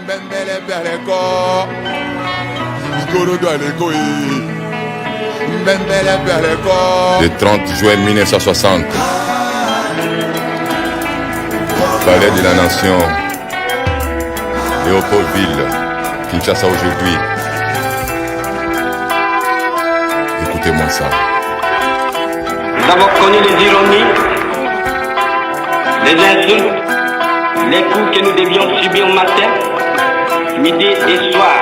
Mbembele Bereko Igoro Doualeko Mbembele Bereko. Le 30 juin 1960, Palais de la Nation, Léopoldville, Kinshasa aujourd'hui. Écoutez-moi ça. Nous avons connu les ironies, les insultes, les coups que nous devions subir matin, midi et soir,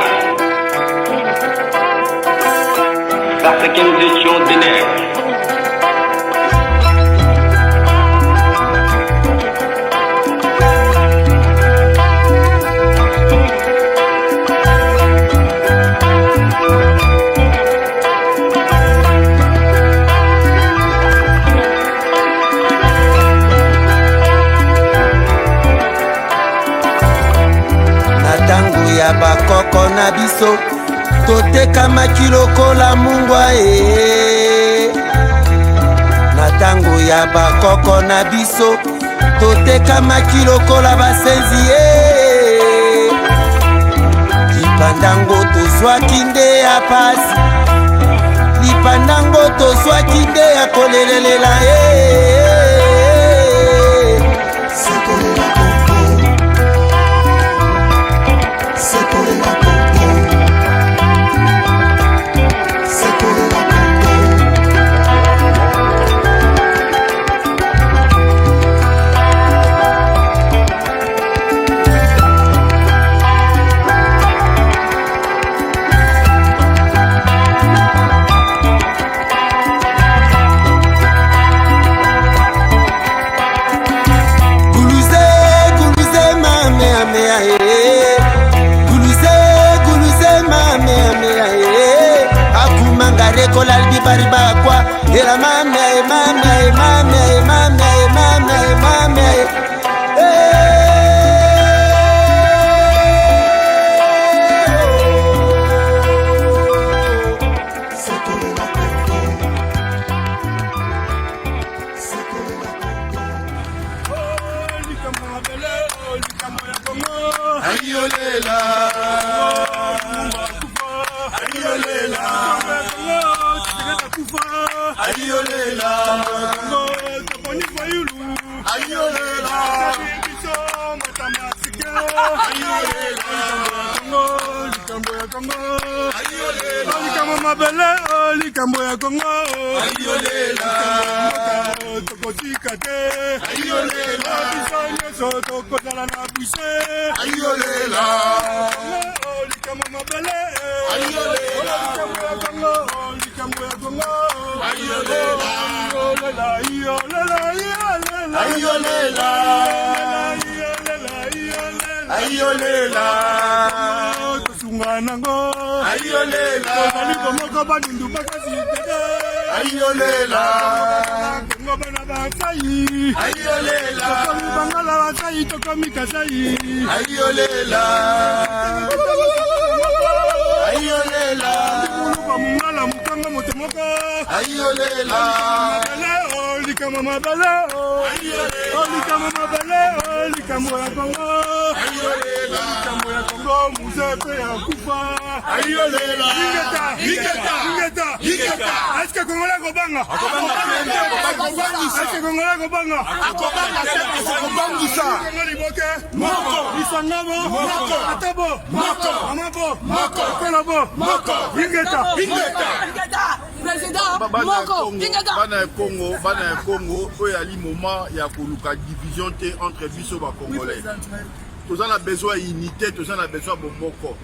parce que nous étions des nègres. ya bakoko na biso totekamaki lokola mungwa na tango ya bakoko na biso totekamaki lokola basenzi lipandango tozwaki nde ya pasi lipandango tozwaki nde ya kolelelela kolal bi bari ba kwa era mame Ayolela. Ayolela. Ayolela. Likambo mabele likambo ya Kongo tokotika te biso nyonso tokozala na buse likambo mabele likambo ya Kongo Ayolela. Nango ayolela tozali komoko bandundu bakaziteke ayolela kongo bana basai ayolela tokomi bangala basai tokomi kasai ayolela ayolela ndikuluka mungala mukanga moto moko ayolela likama mabale likama mabale likambo ya Kongo likambo ya Kongo muzepe ya kufa ayolela ingeta eske Kongola kobanga eske Kongola kobanga akobangisa liboke moko lisangamo moko atabo moko amabo moko kolabo moko ingeta bana ya Congo oyo ali moment ya koluka division te entre biso ba Congolais toza na besoin ya unité toza na besoin bomoko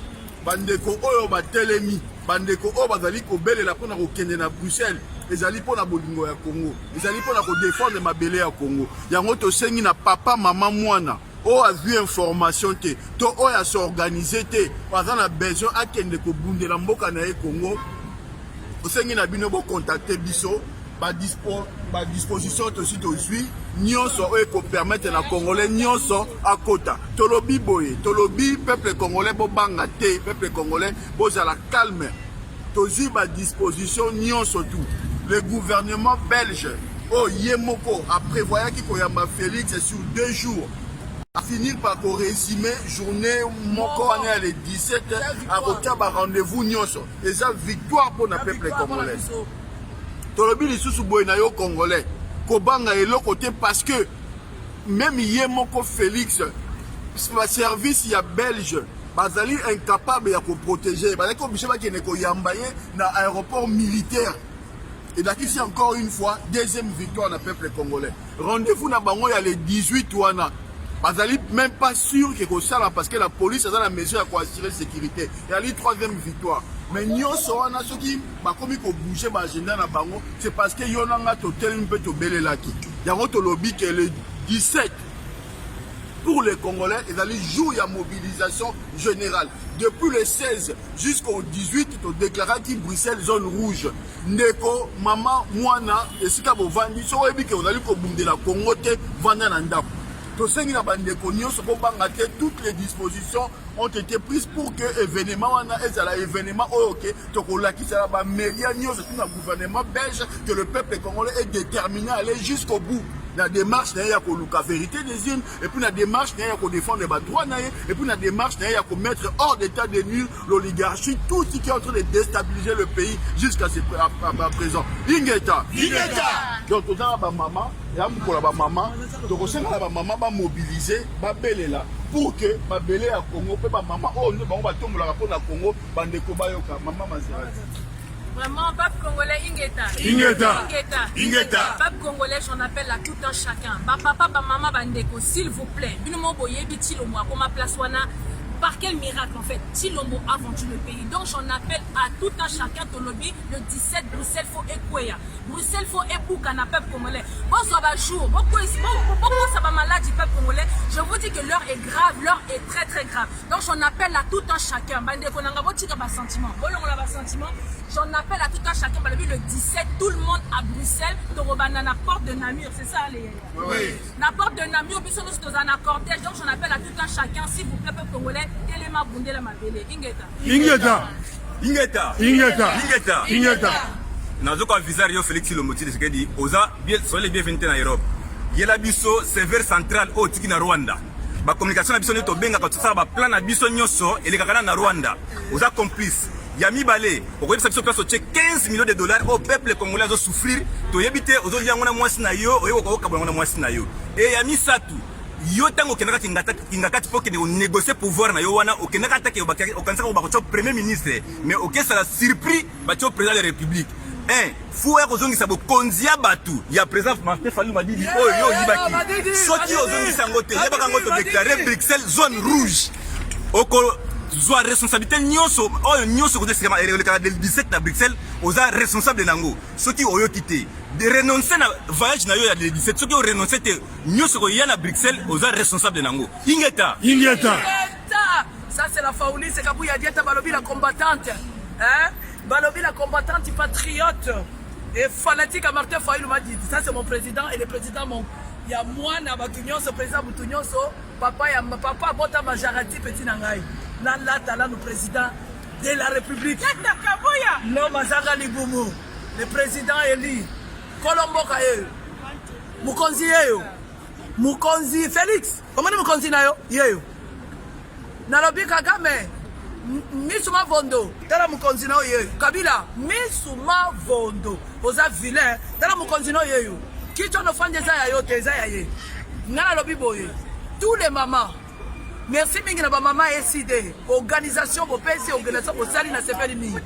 bandeko oyo batelemi bandeko oyo bazali kobelela mpona kokende na Bruxelles ezali mpona bolingo ya Congo ezali mpona kodefendre mabele ya Congo yango tosengi na papa mama mwana oyo azwi information te to oyo asorganize te aza na besoin akende kobundela mboka na ye Congo osengi na bino bocontacte biso badisposition tosi tozwi nyonso oyo ekopermettre na congolais nyonso akota tolobi boye tolobi peuple congolais bobanga te peuple congolais bozala calme tozwi badisposition nyonso tout le gouvernement belge oyo ye moko aprévoyaki koyamba Félix sur 2 jours a finir par résumer journée moko wana ya le 17 akotia ba rendez-vous nyonso eza victoire pour na peuple congolais tolobi lisusu boye na yo congolais kobanga eloko te parce que même ye moko Félix ba service ya belge bazali incapable ya koprotéger bazali obligé bakende koyamba ye na aéroport militaire. Et d'ici encore une fois, deuxième victoire na peuple congolais. Rendez-vous na bango ya le 18 wana. Bazali même pas sûr que ça parce que la police a dans la mesure à assurer la sécurité. Il y a la troisième victoire. Mais nyonso wana soki bakomi ko bouger ba agenda na bango, c'est parce que yonanga totel un peu to belelaki. Yango to lobby que le 17 pour les Congolais, ils allaient jouer à mobilisation générale. Depuis le 16 jusqu'au 18, ils ont déclaré que Bruxelles zone rouge. Neko, maman, mwana, et si vous vendez, si vous avez dit que vous allez de la Congo, vous allez toutes les dispositions ont été prises pour que l'événement gouvernement belge, que le peuple congolais est déterminé à aller jusqu'au bout. La démarche il y a la vérité des urnes, et puis la démarche il y a défendre les droits, et puis la démarche il y a mettre hors d'état de nuire l'oligarchie, tout ce qui est en train de déstabiliser le pays jusqu'à présent. Ingeta. Donc tout ça maman, et pour la maman, donc on la maman va mobiliser, va beller là pour que ma belé à Congo, ma maman oh on va tomber la rapport à Congo, bande kobayoka, maman mazira. Vraiment, peuple congolais, Ingeta. Peuple congolais, j'en appelle à tout un chacun. Papa, maman, bandeko, s'il vous plaît. Comment place wana. Par quel miracle en fait, Tilombo aventure le pays. Donc j'en appelle à tout un chacun de lobby le 17 Bruxelles faut écouer. Bruxelles faut épouker un peuple congolais. Bon ça va jour, beaucoup ça va malade du peuple congolais. Je vous dis que l'heure est grave, l'heure est très très grave. Donc j'en appelle à tout un chacun. J'en appelle à tout un chacun. Le 17, tout le monde à Bruxelles, à la porte de Namur, c'est ça les. Oui. La porte de Namur, puis nous sommes dans un cortège. Donc j'en appelle à tout un chacun, s'il vous plaît, peuple congolais. Ingeta. Nazoka visa Rio Félix Lomotile ce qu'il dit oza bien soyez bienvenus en Europe. Yela biso sévère central au tiki na Rwanda. Ba communication na biso ne to benga ka tsaba ba plan na biso nyoso ele kakana na Rwanda. Oza complice. ya mibale okoyebisa biso place otie 15 millions de dollars au peuple congolais azosouffrir toyebi te ozolia yango na mwasi na yo oyebi okabula yango na mwasi na yo e ya misatu yo ntango okendaka kinga kati mpo okende konégocier pouvoir na yo wana okendaka atake okanisaka bakotia premier ministre mais okesala surpris batia président de la république fu ya kozongisa bokonzi ya bato ya président Martin Fayulu Madidi oyo yo oyibaki soki ozongisa yango te yebaka yango todéclare Bruxelles zone rouge okozwa responsabilité nyonso oyo nyonso kodesikama elekaka de 17 na Bruxelles oza responsable nango soki oyoki te de renoncer na voyage na yo ya de 17 soki orenonce te nyonso koya na Bruxelles oza responsable nango ingeta ça c'est la Faouli c'est Kabouya Dieta balobi la combattante balobi la combattante patriote et fanatique à Martin Fayulu Madidi ça c'est mon président et le président mon il y a moi na batunyoso président butunyoso papa ya papa bota majarati petit nangai na lata là le président de la République non mazanga libumu le président Eli Colombo kaye mukonzi yeyo mukonzi Félix comment ni mukonzi nayo yeyo nalobi Kagame Misuma Vondo tala mukonzi nayo yeyo Kabila Misuma Vondo oza vilain tala mukonzi nayo yeyo kicho no fanje za ya yote za ya ye ngana lobi boye tous les mamans merci mingi na ba mama SID organisation bopesi organisation bosali na sepeli mingi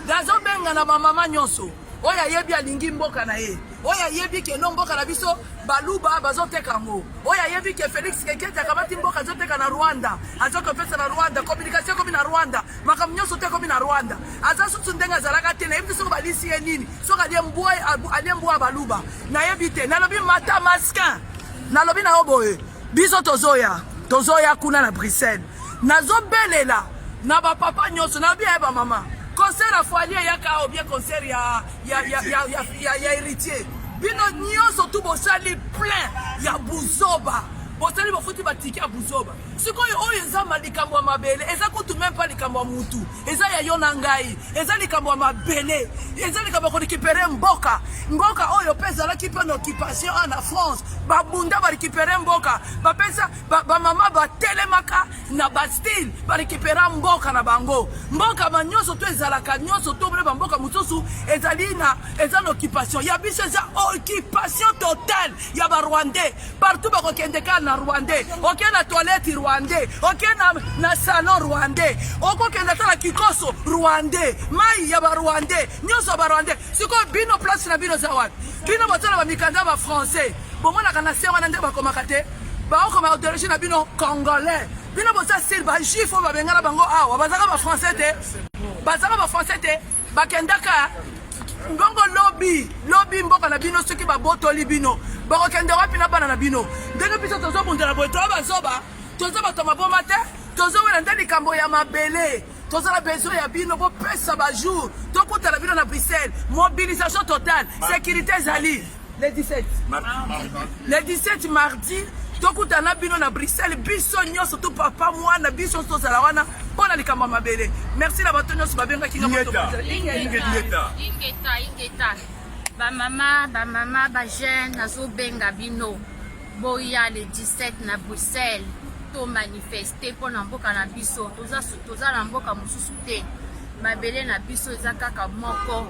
dazo benga na ba mama nyonso oya yebi alingi mboka na ye oya yebi ke no mboka na biso baluba bazoteka ngo oya yebi ke Félix Kekete akabati mboka azoteka na Rwanda azoko pesa na Rwanda communication komi na Rwanda makam nyonso te komi na Rwanda azasutu ndenga zalaka te na yebi soko balisi ye nini soko aliembwa baluba na yebi te na lobi mata maskin na lobi na oboye biso tozoya kuna na Bruxelles nazobelela na ba papa nyonso na bia ba mama concert à foyer yaka ou bien concert ya héritier bino nyonso tout bosali plein ya buzoba bosali bofuti batiki ya buzoba sikoyo oyo eza malikambo ya mabele eza kutu même pas likambo ya mutu eza ya yo na ngai eza likambo ya mabele eza likambo ko récupérer mboka oyo pesa la ki pena occupation en France babunda ba récupérer mboka ba pesa ba mama ba telemaka na Bastille ba récupérer mboka na bango mboka manyoso to ezalaka nyonso to bre mboka mususu ezali na eza l'occupation ya biso eza occupation totale ya ba Rwandais partout ba kokendeka na Rwandais okena na toilette Rwandais okena na salon Rwandais okokenda tala kikoso Rwandais mai ya ba Rwandais nyonso ba Rwandais siko bino place na bino zawad bino botala ba mikanda ba français bomona kana se wana nde bakomaka te baokoma d'origine na bino congolais bino bosa sel ba juif ba bengala bango awa bazaka ba français te bakendaka ngongo lobby mboka na bino soki babotoli bino bakokende wapi na bana na bino ndenge biso tozobundela boye toza bato maboma te tozowela nde likambo ya mabele tozala besoin ya bino bopesa bajour tokutana bino na Bruxelles mobilisation totale sécurité ezali le 17 mardi tokutana bino na Bruxelles biso nyonso to papa mwana biso tozala wana mpona likambo ya mabele merci na bato nyonso babengaki ingeta bamama bajeune nazobenga bino boya le 17 na Bruxelles to manifester mpona mboka na biso toza na mboka mosusu te mabele na biso eza kaka moko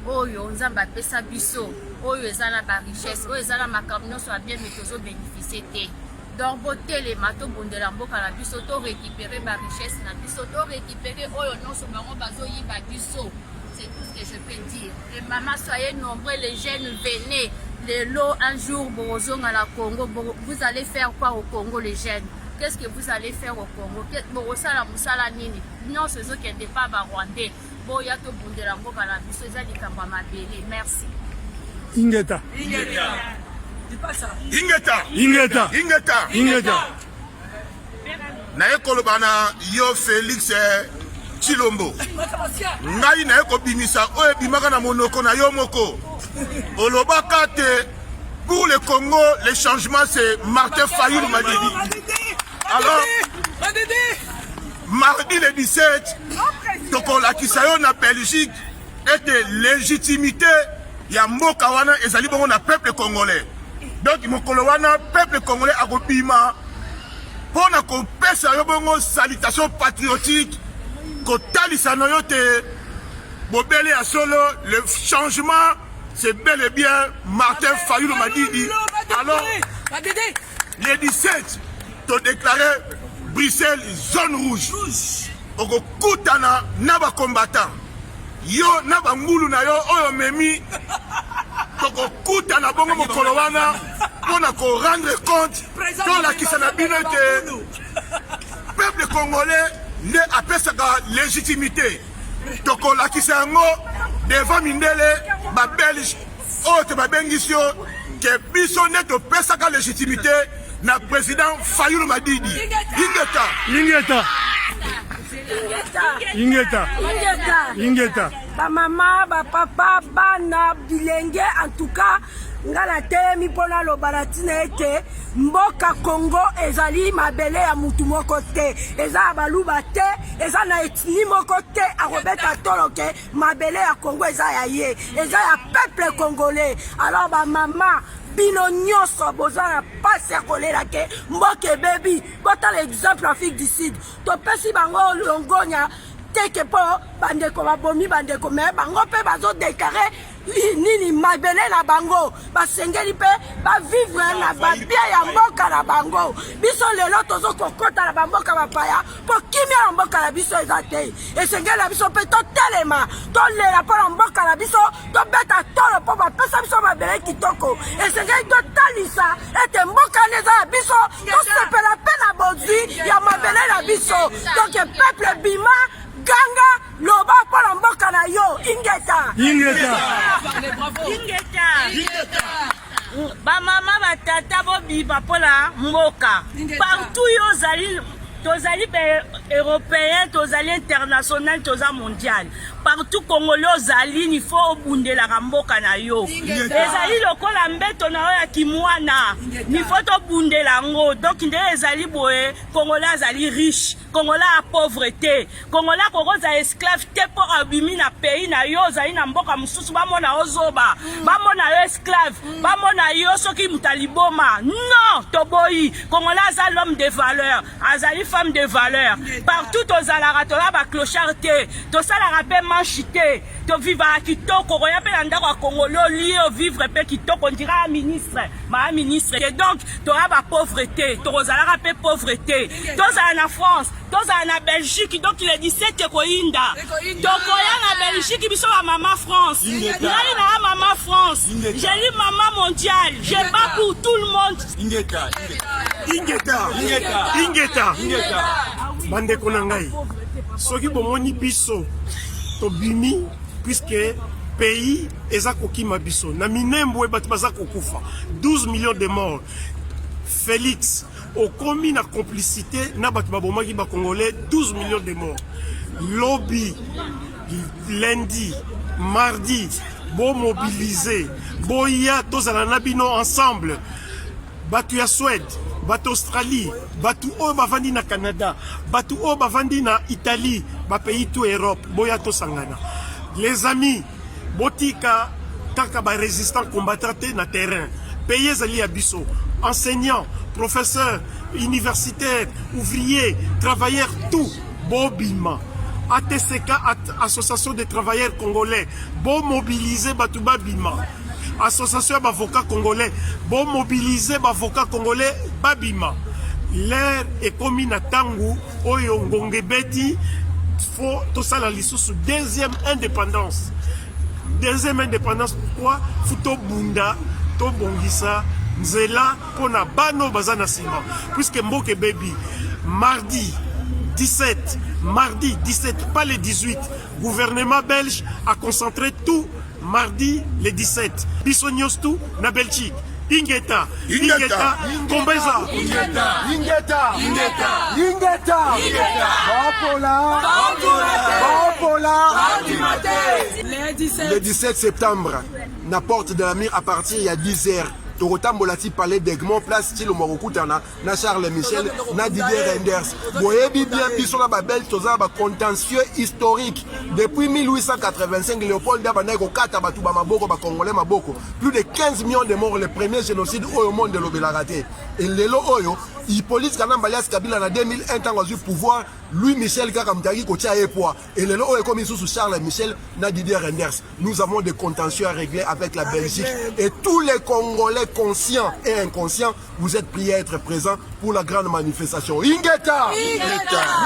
oyo nzambe apesa biso oyo eza na barichesse oyo eza na makambo nyonso ya bien me tozobénéficie te donc botelema tobundela mboka na biso torécupere barichesse na biso torécupere oyo nyonso bango bazoyiba biso. C'est tout ce que je peux dire. Les mamans, soyez nombreux, les jeunes, venez. Un jour, Borozong à la Congo, vous allez faire quoi au Congo, les jeunes? Qu'est-ce que vous allez faire au Congo? Borosala Moussala Nini. Non, c'est ce qui n'est pas Rwandais. Boyato Bundelambo Kanabiso, Zadikamba Mabele. Merci. Ingeta. Dis pas ça. Ingeta. Naye kolobana yo Félix Chilombo ngai na ekobimisa oyo bimaka na monoko na yo moko olobaka te pour le Congo le changement c'est Martin Fayulu Madidi. Alors mardi le 17 tokolakisa yo na Belgique ete légitimité ya mboka wana ezali bongo na peuple congolais donc mokolo wana peuple congolais akobima pona kopesa yo bongo salutation patriotique kotalisa no yo te Bobele à solo, le changement, c'est bel et bien Martin Fayoulou Madidi. Alors, les 17, tu as déclaré Bruxelles zone rouge. Oko kutana naba combattant. Yo naba ngulu na yo oyo memi. Toko kutana bongo mokolo wana pona ko rendre compte to la kisana binote. Peuple congolais ne apesaka légitimité. Toko la kisango devant mindele ba belge o te ba bengisio que biso ne to pesaka légitimité na président Fayoulou Madidi. Ingeta. Ba mama, ba papa, bana bilenge en tout cas ngala temi pona lo balatine ete mboka Congo ezali mabele ya mutu moko te eza baluba te eza na etni moko te akobeta toloke mabele ya Congo eza ya ye eza ya peuple congolais. Alors ba mama bino nyonso bozana pasi ya kolela ke mboka bebi bota l'exemple Afrique du Sud topesi bango longonya teke po bandeko babomi bandeko me bango pe bazo déclarer nini mabele na bango basengeli pe bavivre na babia ya mboka na bango biso lelo tozo kokota na bamboka bapaya po kimia na mboka na biso eza te esengeli na biso pe totelema tolela mpo na mboka na biso tobeta tolo mpo bapesa biso mabele kitoko esengeli totalisa ete mboka neza ya biso tosepela pe na bozwi ya mabele na biso donc peuple bima ganga loba pona mboka na yo ingeta ba mama ba tata bo biba pona mboka partout yo zali tozali européen tozali international toza mondial partout congolais ozali il faut obundela mboka na yo ezali lokola mbeto na yo ya kimwana il faut tobundela ngo donc nde ezali boye congolais azali riche congolais a pauvreté congolais kokoza esclave te po abimi na pays na yo ozali na mboka mosusu bamona ozoba bamona yo esclave bamona yo soki mutaliboma non toboyi congolais aza l'homme de valeur azali femme de valeur partout tozalara toza ba clochard te tosalaka pe manche te tovivaka kitoko koya mpe na ndako ya congolais olie ovivre mpe kitoko ondira maa ministre et donc toya ba pauvreté tokozalaka mpe pauvreté tozala na France tozala na Belgique donc le 17 koyinda tokoya na Belgique biso ba mama France ngai na mama France j'ai dit maman mondiale je bats pour tout le monde Ingeta bandeko na ngai soki bomoni biso tobimi puisque pays eza kokima biso na minembo bato baza kokufa 12 millions de morts. Félix okomi na complicité na bato babomaki ba congolais 12 millions de morts. Lobby lundi mardi bo mobiliser boya tozala na bino ensemble bato ya Suède bato Australie bato oyo bavandi na Canada bato oyo bavandi na Italie ba pays tout Europe boya tosangana les amis botika kaka ba résistant combattant na terrain pays ezali ya biso enseignants professeurs universitaires ouvriers travailleurs tout bobima ATCK association des travailleurs congolais bo mobiliser bato babima association d'avocats congolais bon mobiliser d'avocats congolais babima l'air est comme na tangu oyo ngonge beti faut tout ça la lisusu deuxième indépendance pourquoi futo bunda to bongisa nzela pona bano bazana sima puisque mboke baby mardi 17 pas le 18 gouvernement belge a concentré tout mardi le 17 bisognos tout na Belgique Ingeta Kombeza Ingeta Le 17 septembre, la porte de la mire à partir il y a 10h. tokotambola ti palais d'Egmont place ti lomo kokutana na Charles Michel na Didier Renders boyebi bien biso na babel toza ba contentieux historique depuis 1885 Léopold Dabana kokata batu ba maboko ba congolais maboko plus de 15 millions de morts le premier génocide au monde de l'Obélaraté et lelo oyo Hippolyte Kanamba Alias Kabila na 2001 tango azui pouvoir Louis Michel kaka mtaki kotia epoa et lelo oyo comme sous Charles Michel na Didier Renders nous avons des contentieux à régler avec la Belgique et tous les Congolais conscients et inconscients vous êtes priés à être présents pour la grande manifestation. Ingeta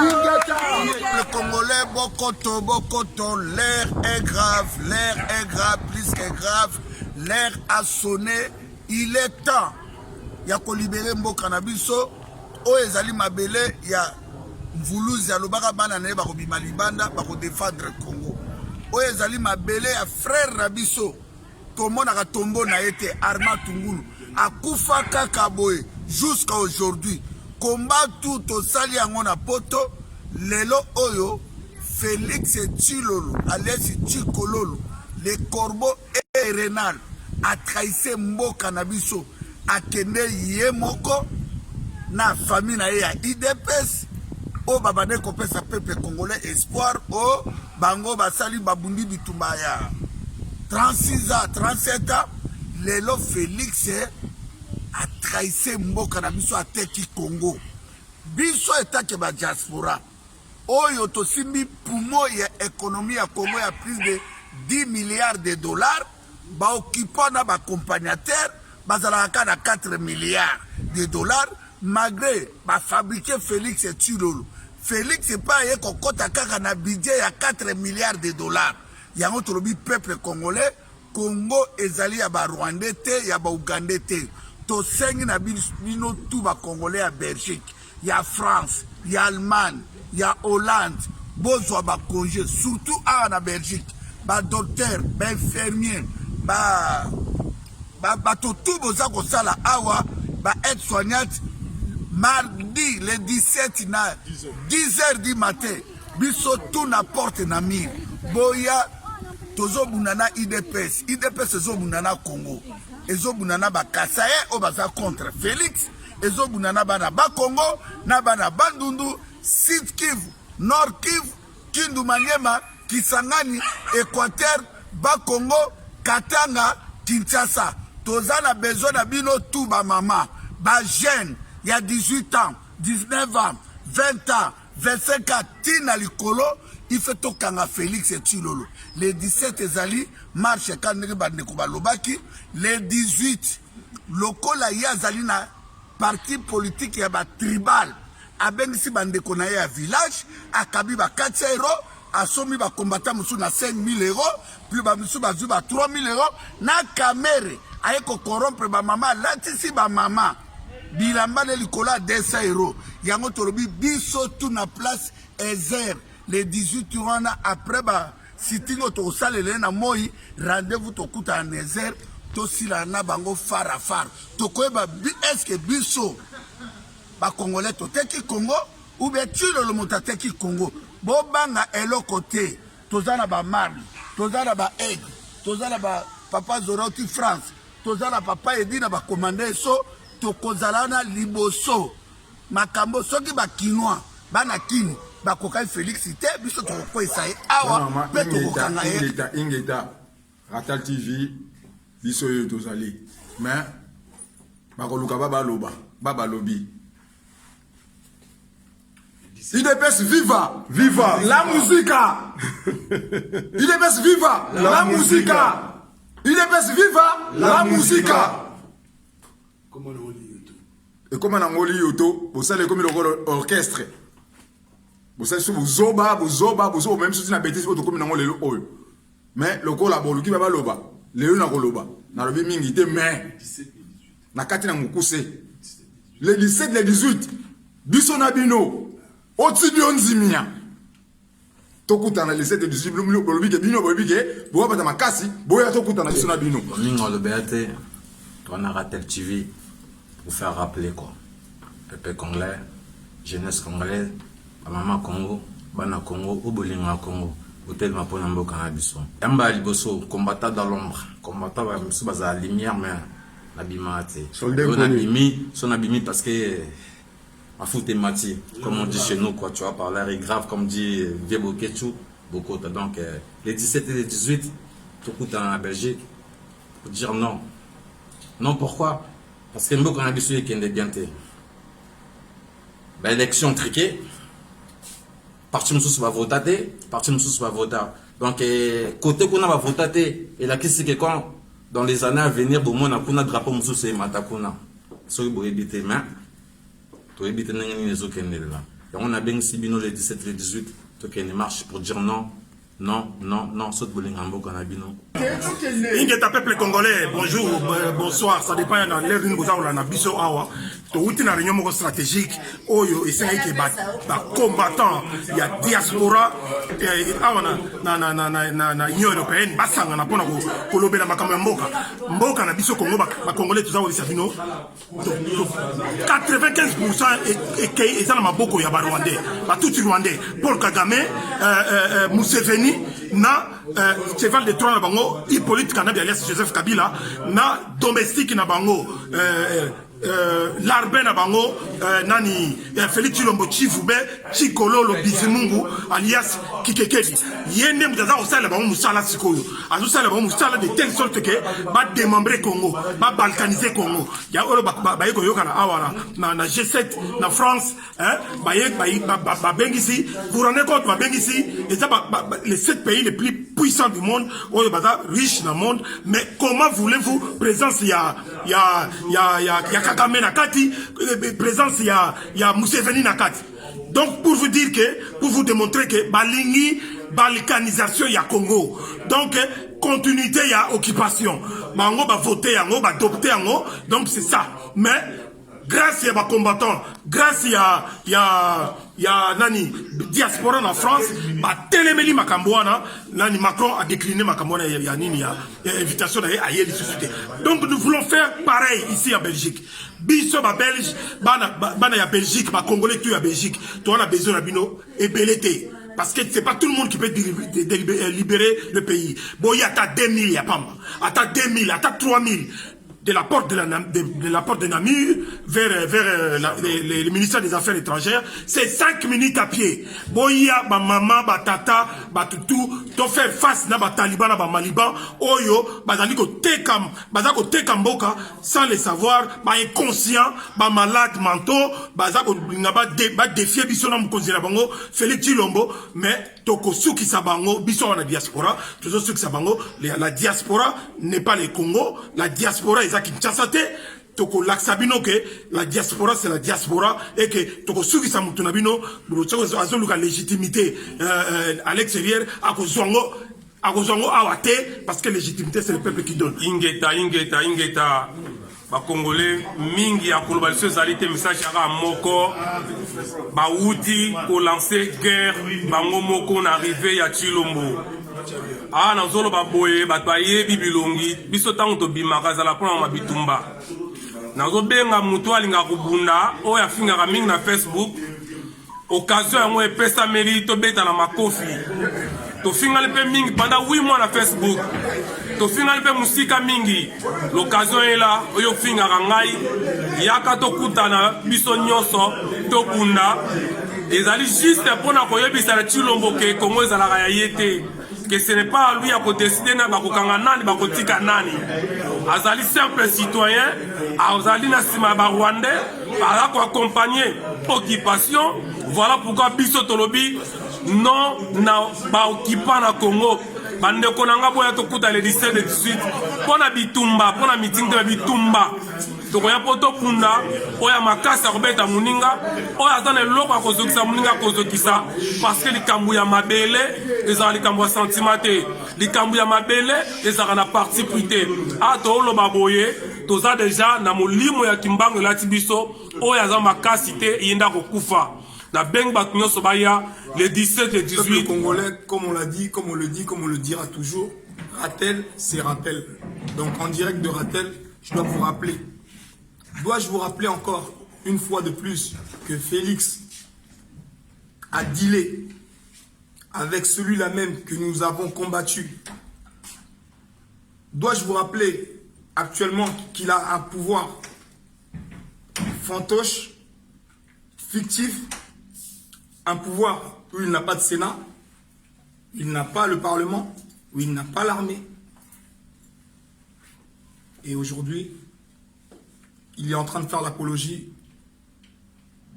Le Congolais Bokoto, l'air est grave, plus que grave, l'air a sonné, il est temps. Il y a libérer Mboka na biso, o ezali mabele ya mvuluzi ya lobaka bana na ba kobima libanda ba ko défendre Congo. O ezali mabele ya frère na biso, tomona ka tombo na ete Arma Tungulu akufa kaka boye jusqu'à aujourd'hui. Combat tout au sali yango na poto lelo oyo Félix Tshilolo alias Tshikololo le corbeau et Renal a trahi Mboka na biso akende ye moko na famille na ye ya IDPS o babane kopesa peuple congolais espoir o bango basali babundi bitumba ya 36 ans 37 ans lelo Félix a trahi Mboka na biso ateki Congo biso etake ba diaspora oyo tosimbi pumo ya économie ya Congo ya plus de 10 milliards de dollars ba occupant na ba accompagnateur bazalaka na 4 milliards de dollars malgré ba fabriquer Félix Tshilolo. Félix c'est pas yé kokota kaka na budget ya 4 milliards de dollars. Yango tolobi peuple congolais, Congo ezali ya ba Rwandais te, ya ba Ougandais te. To sengi na bino tout ba Congolais ya Belgique, ya France, ya Allemagne, ya Hollande, bozwa ba congé surtout à na Belgique, ba docteur, ba infirmier, ba tout boza kosala awa ba aide soignante mardi le 17 na 10h du matin biso tout na porte na mire boya tozo bunana IDPS ezo bunana Congo ezo bunana ba Kasaye o baza contre Félix ezo bunana bana ba Congo na bana Bandundu Sud Kivu Nord Kivu Kindu Maniema Kisangani Équateur ba Congo Katanga Kinshasa Tozana besoin na bino tout ba maman, ba jeune, il y a 18 ans, 19 ans, 20 ans, 25 ans, tina likolo, il fait tout kanga Félix Tshilolo. Les 17 ezali, marche kanere bandeko balobaki, les 18, lokola ya zali na parti politique ya ba tribal, abengisi bandeko na ya village, akabi ba 4 euros, asomi ba combattant musu na 5 000 euros, plus ba musu ba 3 000 euros, na kamere, aye ko corrompre ba mama latisi ba mama bilamba le likola 200 euros yango tolobi biso tout na place Ezer les 18 wana après ba sitingo to salele na moi rendez-vous to kuta en Ezer to sila na bango fara to koeba est-ce que biso ba congolais to teki Congo ou bien Tshilolo motateki Congo bo banga eloko te tozana ba marli tozana ba egg tozana ba papa Zoroti France tozala papa edina ba commander so tokozalana liboso makambo soki ba kinois bana kini ba kokai Félix te biso toko esaye awa pe tokokanga ingeta Ratal TV biso yo tozali mais ba koluka baba loba baba lobi IDPS viva viva la musica IDPS viva la musica IDPS viva la musica. Et comme on a ngoli yoto, vous savez comme le orchestre. Vous savez vous zoba, même si c'est une bêtise auto comme on le oyo. Mais le collabo qui va ba loba, le na koloba. Na lobi mingi te mais na kati na mukuse. Le 17 le 18 biso na bino otibio nzimia. Tokuta na le 7 18 bolobi ke bino bolobi ke bo ba ta makasi boya tokuta na biso na bino. Mingo le beate on a Ratel TV pour faire rappeler quoi. Peuple congolais, jeunesse congolaise, maman Congo, bana Congo, obolinga Congo, hôtel mapona mboka na biso. Yamba liboso combattant dans l'ombre, combattant ba misu baza lumière mais Nabimate. Soldat Son abimi parce que à foot et mati, comme on dit chez nous, quoi, tu vois, par l'air est grave, comme dit Viebo Ketchou, beaucoup. Donc, les 17 et les 18, tout coûte en Belgique, pour dire non. Non, pourquoi? Parce que nous, on a besoin qu'il y ait bien été. L'élection triquée, parti nous va voter, parti nous va voter. Donc, côté qu'on va voter, et la question c'est que quand, dans les années à venir, bon, on a un drapeau, nous c'est Matakuna. Soyez pour éviter, mais. Tu évites les autres. On a bien Sibino les 17 et les 18, tu marche pour dire non, non, non, non, saute Bolingambo qu'on a bino. Ingeta peuple congolais, bonjour, bonsoir, ça dépend de l'air d'une goutte ou la biso awa. Tu as une réunion stratégique, oyo, et c'est un combattant, il y a diaspora, na Union européenne, basanga na pona ko lobe na makambo mboka. Mboka na biso Congo, ba congolais tout ça au Sabino. 95% et ça na maboko ya ba Rwandais, ba tout Rwandais. Paul Kagame, Museveni na cheval de trône na bango, Hippolyte Kanabi alias Joseph Kabila na domestique na bango l'arbe na bango nani Félix Chilombo Chifube Chikololo Bizimungu alias Kikekedi yende mutaza osala bango musala sikoyo azosala bango musala de telle sorte que ba démembrer Congo ba balkaniser Congo ya olo ba yeko yokana awara na G7 na France ba bengisi pour en compte ba bengisi et ça les 7 pays les plus puissants du monde oyo baza riche dans le monde mais comment voulez-vous présence ya Kagame Nakati, présence il y a Museveni Nakati. Donc pour vous dire que, pour vous démontrer que balingi balkanisation il y a Congo. Donc continuité il y a occupation. Bango va voter yango, va adopter yango. Donc c'est ça. Mais grâce à combattants, grâce à nani diaspora en France, ba téléméli makambouana, nani Macron a décliné makambouana ya nini ya invitation à y société. Donc nous voulons faire pareil ici en Belgique. Biso ba Belge, bana ya Belgique, ba Congolais tu ya Belgique. Toi on a besoin d'abino et belleté. Parce que c'est pas tout le monde qui peut libérer le pays. Bon, il y a 2000, il y a pas mal. À 2000, il y a 3000. De la porte de Namur vers le ministère des Affaires étrangères, c'est 5 minutes à pied. Boya, ba maman, ba tata, ba toutou, to faire face na ba taliban, na ba maliban, oyo, ba zali ko tekam boka, sans le savoir, ba inconscient, ba malade mentaux, ba zako ba défier biso na mukonzi na bango, Félix Chilombo, mais toko suki sabango, biso na diaspora, toujours suki sabango, la diaspora n'est pas le Congo, la diaspora est Kinshasa te toko laksabino que la diaspora c'est la diaspora et que toko suki sa mutunabino azoluka légitimité à l'extérieur à kozongo awate parce que légitimité c'est le peuple qui donne. Ingeta ba congolais mingi ya kolobaliso ezalite message ya moko ba uti ko lancer guerre bango moko na arrivé ya Chilombo. Ah, na zolo baboye batwaye bibilongi biso tango to bimaka zala pona mabitumba na zo benga mutu alinga kubunda o ya finga ka mingi na Facebook occasion yango epesa meri to beta na makofi to finga le pe mingi pendant 8 mois na Facebook to finga le pe musika mingi l'occasion est là oyo finga ka ngai yaka to kutana biso nyonso to bunda ezali juste pona koyebisa na Chilombo ke Congo ezalaka ya yete que ce n'est pas à lui à décider na bakokanga nani bakotika nani azali simple citoyen azali na sima ba Rwandais ala ko accompagner occupation voilà pourquoi biso tolobi non na ba occupant na Congo bande konanga boya to kuta le 17 et 18 pona bitumba pona meeting de bitumba to koya poto punda oya makasa kobeta muninga oya zana loko akozokisa muninga kozokisa parce que likambu ya mabele ezala likambu ya sentimate likambu ya mabele ezala na parti prité a to lo baboye toza déjà na molimo ya kimbango lati biso oya za makasi te yenda kokufa na beng batunyo sobaya les 17 et 18 le Congolais comme on l'a dit comme on le dit comme on le dira toujours Ratel c'est Ratel donc en direct de Ratel je dois vous rappeler. Dois-je vous rappeler encore une fois de plus que Félix a dealé avec celui-là même que nous avons combattu? Dois-je vous rappeler actuellement qu'il a un pouvoir fantoche, fictif, un pouvoir où il n'a pas de Sénat, il n'a pas le Parlement, où il n'a pas l'armée. Et aujourd'hui, il est en train de faire l'apologie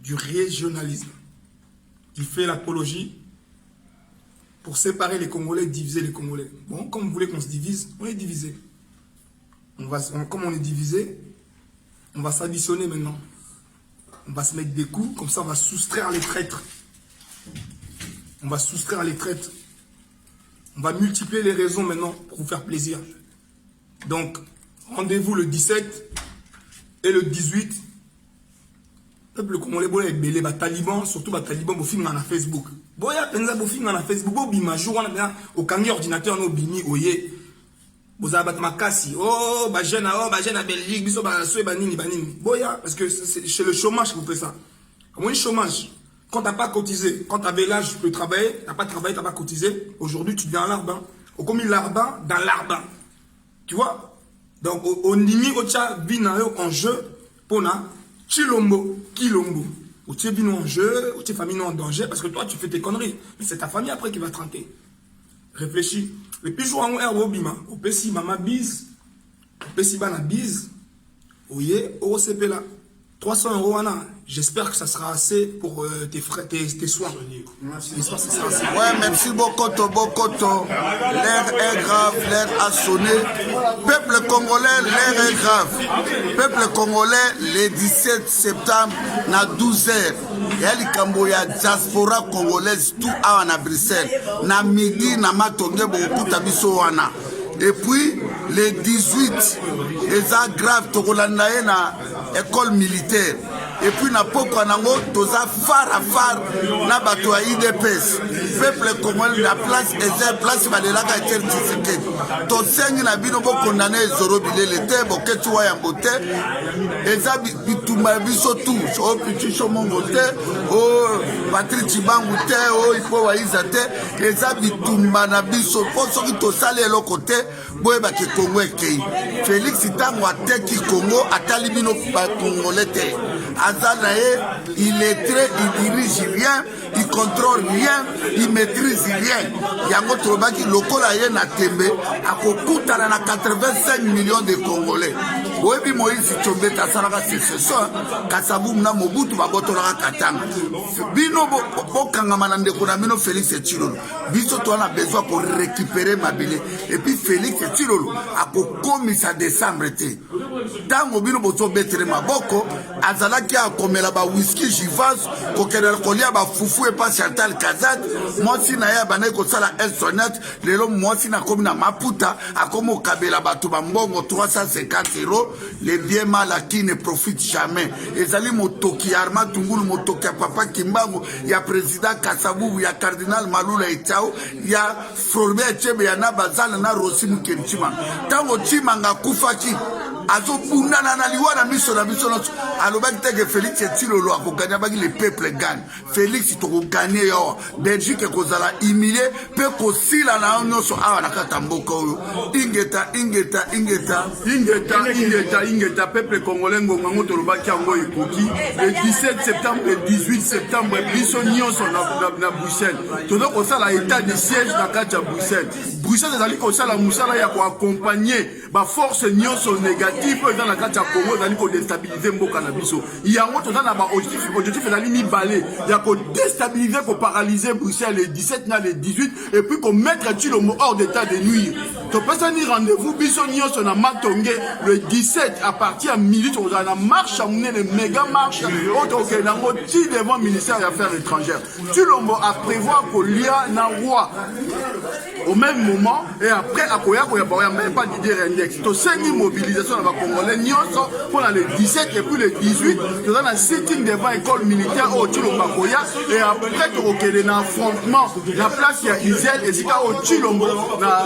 du régionalisme. Il fait l'apologie pour séparer les Congolais, diviser les Congolais. Bon, comme vous voulez qu'on se divise, on est divisé. Comme on est divisé, on va s'additionner maintenant. On va se mettre des coups, comme ça on va soustraire les traîtres. On va soustraire les traîtres. On va multiplier les raisons maintenant pour vous faire plaisir. Donc, rendez-vous le 17 et le 18. Le peuple congolais boya ebele ba taliban, surtout ba taliban bo film na Facebook. Boya penza bo film na Facebook, bo bima jour on a au kangi ordinateur no bimi oye. Boza bat makasi. Oh ba jeune à Belgique, biso ba so banini. Boya parce que c'est chez le chômage qu'on fait ça. Comment le chômage? Quand t'as pas cotisé, quand t'avais l'âge, tu peux travailler, t'as pas travaillé, t'as pas cotisé. Aujourd'hui, tu deviens un larbin. Au commis larbin dans larbin. Tu vois? Donc, au nimi, au tcha, binayo en jeu, pona, chilombo, kilombo. Au tcha, bino en jeu, au tcha, famille en danger, parce que toi, tu fais tes conneries. Mais c'est ta famille après qui va tranquer. Réfléchis. Et puis, jour en herbe, au bima, au pessi, mama bise, au pessi, bana bise, oye, au CP là. 300 €, Anna. J'espère que ça sera assez pour tes frais, tes soins. J'espère que ça sera assez. Ouais, merci beaucoup, Bokoto. L'air est grave, l'air a sonné. Peuple congolais, l'air est grave. Peuple congolais, le 17 septembre, na 12h. Yali Kamboya, diaspora congolaise, tout à Bruxelles. Na midi, na matonge, bokuta biso wana. Et puis, le 18, les grave, Togolandaye na école militaire. Et puis, na poko nango, toza phare na bato ya IDPS. Peuple congolais, la place, et place, valelaka et certificat. To sengi na bino bo condamné Zoro Bilele te, bo ketu wa yambote. Eza bituma biso tout. O Pichi Shomongo te, o Patrick Chibangu te, o Ipo Waiza te. Eza bituma na biso. Po soki to sale eloko te, boye ba ke Congo ekei. Félix Tango ateki Congo, atali bino pa Congolais te. Azanae, il est très, il dirige rien, il contrôle rien, il maîtrise rien. Yango Trobaki, lokola ye na tembe, akokutana na 85 millions de Congolais. Boebi Moïse Tchobeta Saraka sécession, Kasabu na Mobutu babotola katanga. Bino bokanga manande kuna bino Félix Tshilolo. Biso to a besoin pour récupérer Mabile. Et puis Félix Tshilolo akokomisa décembre te. Tango bino boto betere maboko, azalaki akomela ba whisky Givas, kokenela kolia ba fufu et pas Chantal Kazad. Moi si na ya bana ko sala el sonnet, lelo moi si na komi na Maputa, akomo kabela batu ba mbongo 350 €. Les biens mal acquis ne profitent jamais. Ezali motoki Arma Tungulu, motoki Papa Kimbangu, ya président Kasavubu, ya cardinal Malula Etao, ya Florbe Chebe, ya Nabazala na Rosimu Kenchima. Tango Chimanga Kufaki, azo bundana na liwana miso na biso na alobaki teke Félix Tshilolo akoganya baki le peuple gagne. Félix to gagner yo. Belgique kozala humilié pe kosila na nyonso awa na kata mboka oyo. Ingeta peuple congolais ngonga ngoto lobaki yango ekoki le 17 septembre le 18 septembre biso nyonso na Bruxelles. Todo kosala état de siège na kata Bruxelles. Bruxelles ezali kosala musala ya ko accompagner ba force nyonso négative dans la kata Congo ezali ko déstabiliser mboka na biso. Yango toza na ba objectif ezali mibale ya ko déstabiliser, ko paralyser Bruxelles le 17 na le 18 et puis ko mettre Tshilombo hors d'état de nuire. To pesa ni rendez-vous biso nyonso na Matonge le 17 à partir à midi on a la marche à mener les méga marche autre que nango ti devant ministère des Affaires étrangères. Tshilombo a prévoir ko lia na roi au même moment et après akoya ko ya même pas Didier Index. To sengi mobilisation na Congolais nyonso pour le 17 et puis le 18 nous avons un sitting devant école militaire au Tshilombo akoya et après to okele na affrontement la place ya Isel et sika au Tshilombo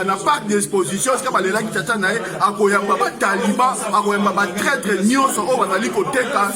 na parc d'exposition sika balela ki tata na akoya baba taliban akoya baba traître nyonso o bazali koteka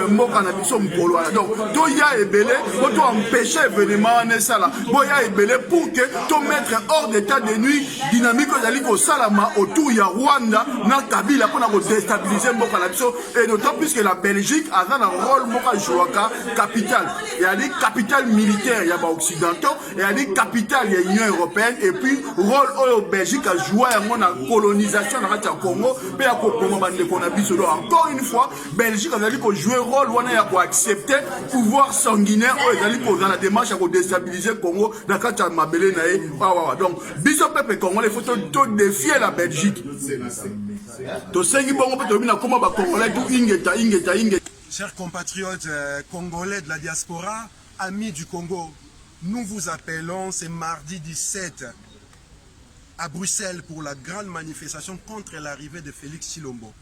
mboka na biso mkolo wana. Donc to ya ebele pour to empêcher événement na sala boya ebele pour que to mettre hors d'état de nuit dynamique ezali kosalama autour ya Rwanda na Kabila mpona kodestabiliser mboka na biso, et d'autant plus que la Belgique aza na rôle moko ajouaka capital, ezali capital militaire ya baoccidentaux, ezali capital ya Union européenne, et puis rôle oyo Belgique a joué yango na colonisation na kati ya Congo mpe ya kokoma bandeko na biso. Donc encore une fois Belgique azali kojouer rôle wana ya koaccepter pouvoir sanguinaire oyo ezali kozala na démarche ya kodestabiliser Congo na kati ya mabele na ye. Donc biso peuple congolais faut to défier la Belgique. Chers compatriotes congolais de la diaspora, amis du Congo, nous vous appelons ce mardi 17 à Bruxelles pour la grande manifestation contre l'arrivée de Félix Tshilombo.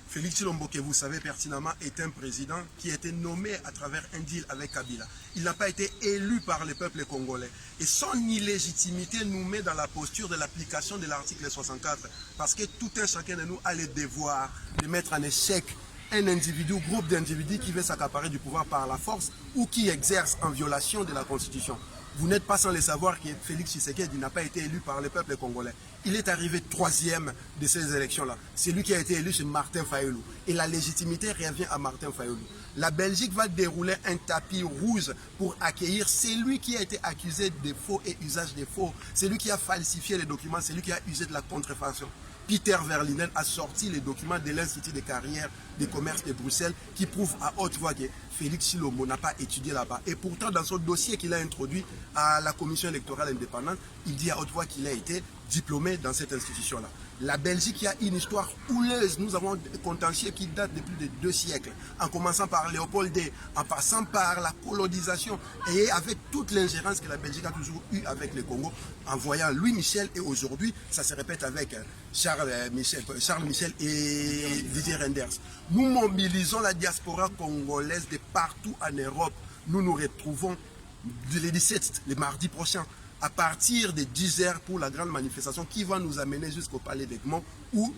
Félix Tshilombo, que vous savez pertinemment, est un président qui a été nommé à travers un deal avec Kabila. Il n'a pas été élu par le peuple congolais. Et son illégitimité nous met dans la posture de l'application de l'article 64. Parce que tout un chacun de nous a le devoir de mettre en échec un individu, groupe d'individus qui veut s'accaparer du pouvoir par la force ou qui exerce en violation de la Constitution. Vous n'êtes pas sans le savoir que Félix Tshisekedi n'a pas été élu par le peuple congolais. Il est arrivé 3e de ces élections-là. C'est lui qui a été élu, c'est Martin Fayulu. Et la légitimité revient à Martin Fayulu. La Belgique va dérouler un tapis rouge pour accueillir celui qui a été accusé de faux et usage de faux. Celui qui a falsifié les documents, celui qui a usé de la contrefaçon. Peter Verlinen a sorti les documents de l'Institut de carrière de commerce de Bruxelles qui prouve à haute voix que Félix Tshilombo n'a pas étudié là-bas. Et pourtant, dans son dossier qu'il a introduit à la Commission électorale indépendante, il dit à haute voix qu'il a été diplômé dans cette institution-là. La Belgique a une histoire houleuse. Nous avons des contentieux qui datent de plus de 2 siècles, en commençant par Léopold II, en passant par la colonisation et avec toute l'ingérence que la Belgique a toujours eue avec le Congo, en voyant Louis Michel, et aujourd'hui, ça se répète avec Charles Michel et Didier Reynders. Nous mobilisons la diaspora congolaise de partout en Europe. Nous nous retrouvons le 17, le mardi prochain, à partir de 10h pour la grande manifestation qui va nous amener jusqu'au palais d'Egmont où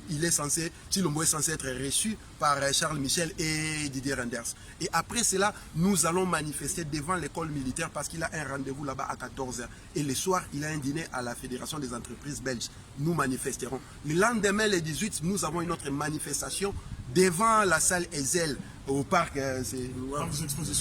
Tshilombo est censé être reçu par Charles Michel et Didier Reynders. Et après cela, nous allons manifester devant l'école militaire parce qu'il a un rendez-vous là-bas à 14h. Et le soir, il a un dîner à la Fédération des entreprises belges. Nous manifesterons. Le lendemain, le 18, nous avons une autre manifestation devant la salle Ezel au parc,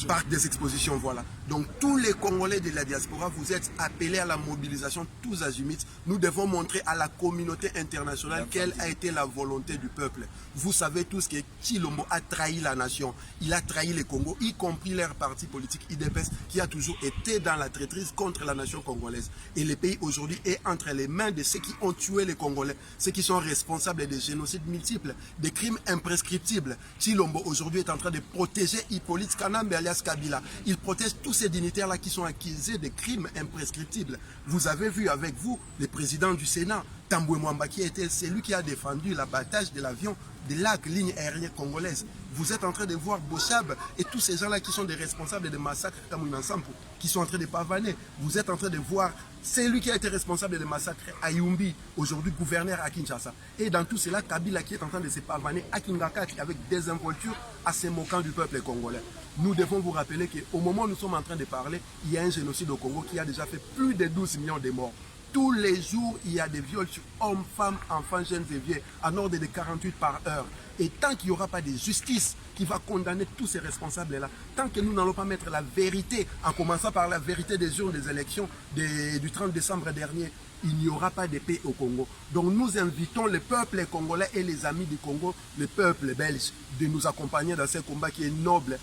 parc des expositions, voilà. Donc tous les Congolais de la diaspora, vous êtes appelés à la mobilisation tous azimuts. Nous devons montrer à la communauté internationale quelle a été la volonté du peuple. Vous savez tous que Tshilombo a trahi la nation, il a trahi le Congo, y compris leur parti politique IDPS qui a toujours été dans la traîtrise contre la nation congolaise. Et le pays aujourd'hui est entre les mains de ceux qui ont tué les Congolais, ceux qui sont responsables des génocides multiples, des crimes imprescriptibles. Tshilombo aujourd'hui est en train de protéger Hippolyte Kanambe alias Kabila. Il protège tous ces dignitaires-là qui sont accusés de crimes imprescriptibles. Vous avez vu avec vous le président du Sénat, Tambwe Mwamba, qui était celui qui a défendu l'abattage de l'avion de l'AC, ligne aérienne congolaise. Vous êtes en train de voir Bochab et tous ces gens-là qui sont des responsables des massacres comme Sampo, qui sont en train de pavaner. Vous êtes en train de voir celui qui a été responsable des massacres à Yumbi, aujourd'hui gouverneur à Kinshasa. Et dans tout cela, Kabila qui est en train de se pavaner à Kingakati avec désinvolture à se moquant du peuple congolais. Nous devons vous rappeler qu'au moment où nous sommes en train de parler, il y a un génocide au Congo qui a déjà fait plus de 12 millions de morts. Tous les jours, il y a des viols sur hommes, femmes, enfants, jeunes et vieux, en ordre de 48 par heure. Et tant qu'il n'y aura pas de justice qui va condamner tous ces responsables-là, tant que nous n'allons pas mettre la vérité, en commençant par la vérité des urnes des élections du 30 décembre dernier, il n'y aura pas de paix au Congo. Donc nous invitons le peuple congolais et les amis du Congo, le peuple belge, de nous accompagner dans ce combat qui est noble.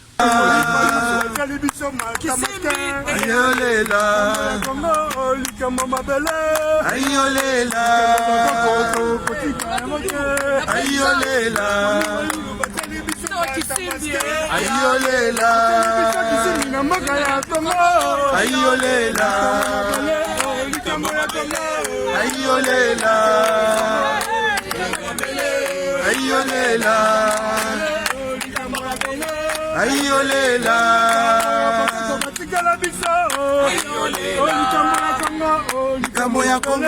Likambo ya Congo,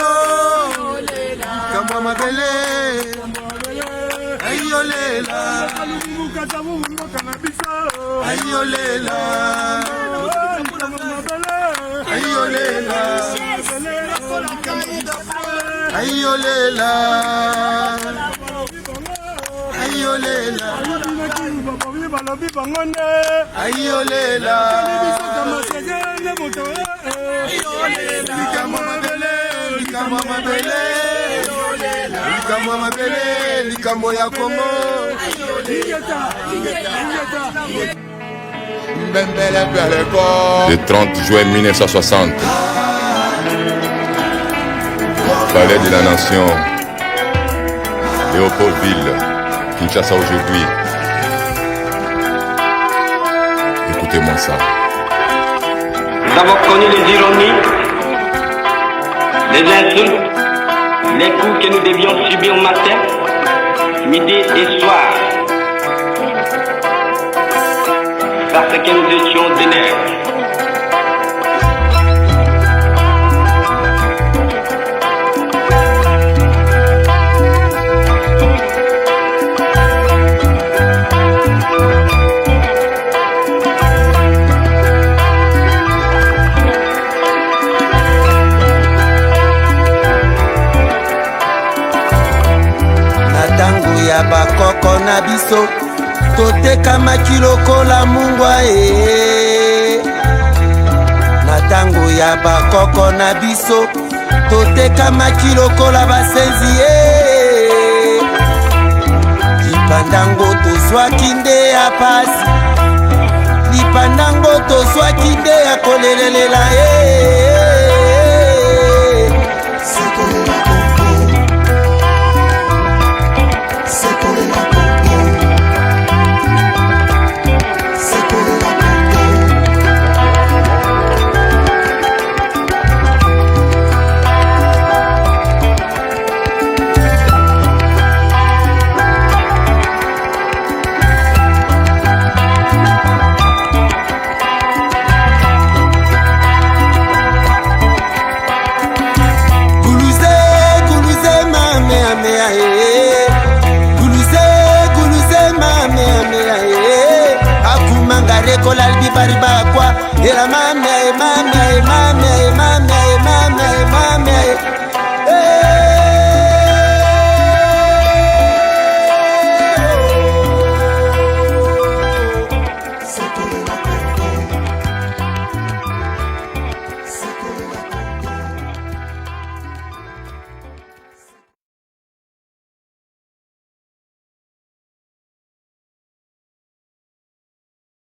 likambo mabele, ayolela, ayolela, ayolela, ayolela ayolela ayolela likambo mabele likambo ya Kongo Le 30 juin 1960, Palais de la Nation, Léopoldville, Kinshasa aujourd'hui. Écoutez-moi ça. Nous avons connu les ironies, les insultes, les coups que nous devions subir matin, midi et soir. Parce que nous étions des nègres. Natangu ya bakoko na biso totekamaki lokola mungwa na tango ya bakoko na biso totekamaki lokola basenzi lipandango tozwaki nde ya pasi lipandango tozwaki nde ya kolelelela kola libi bari bakwa era mame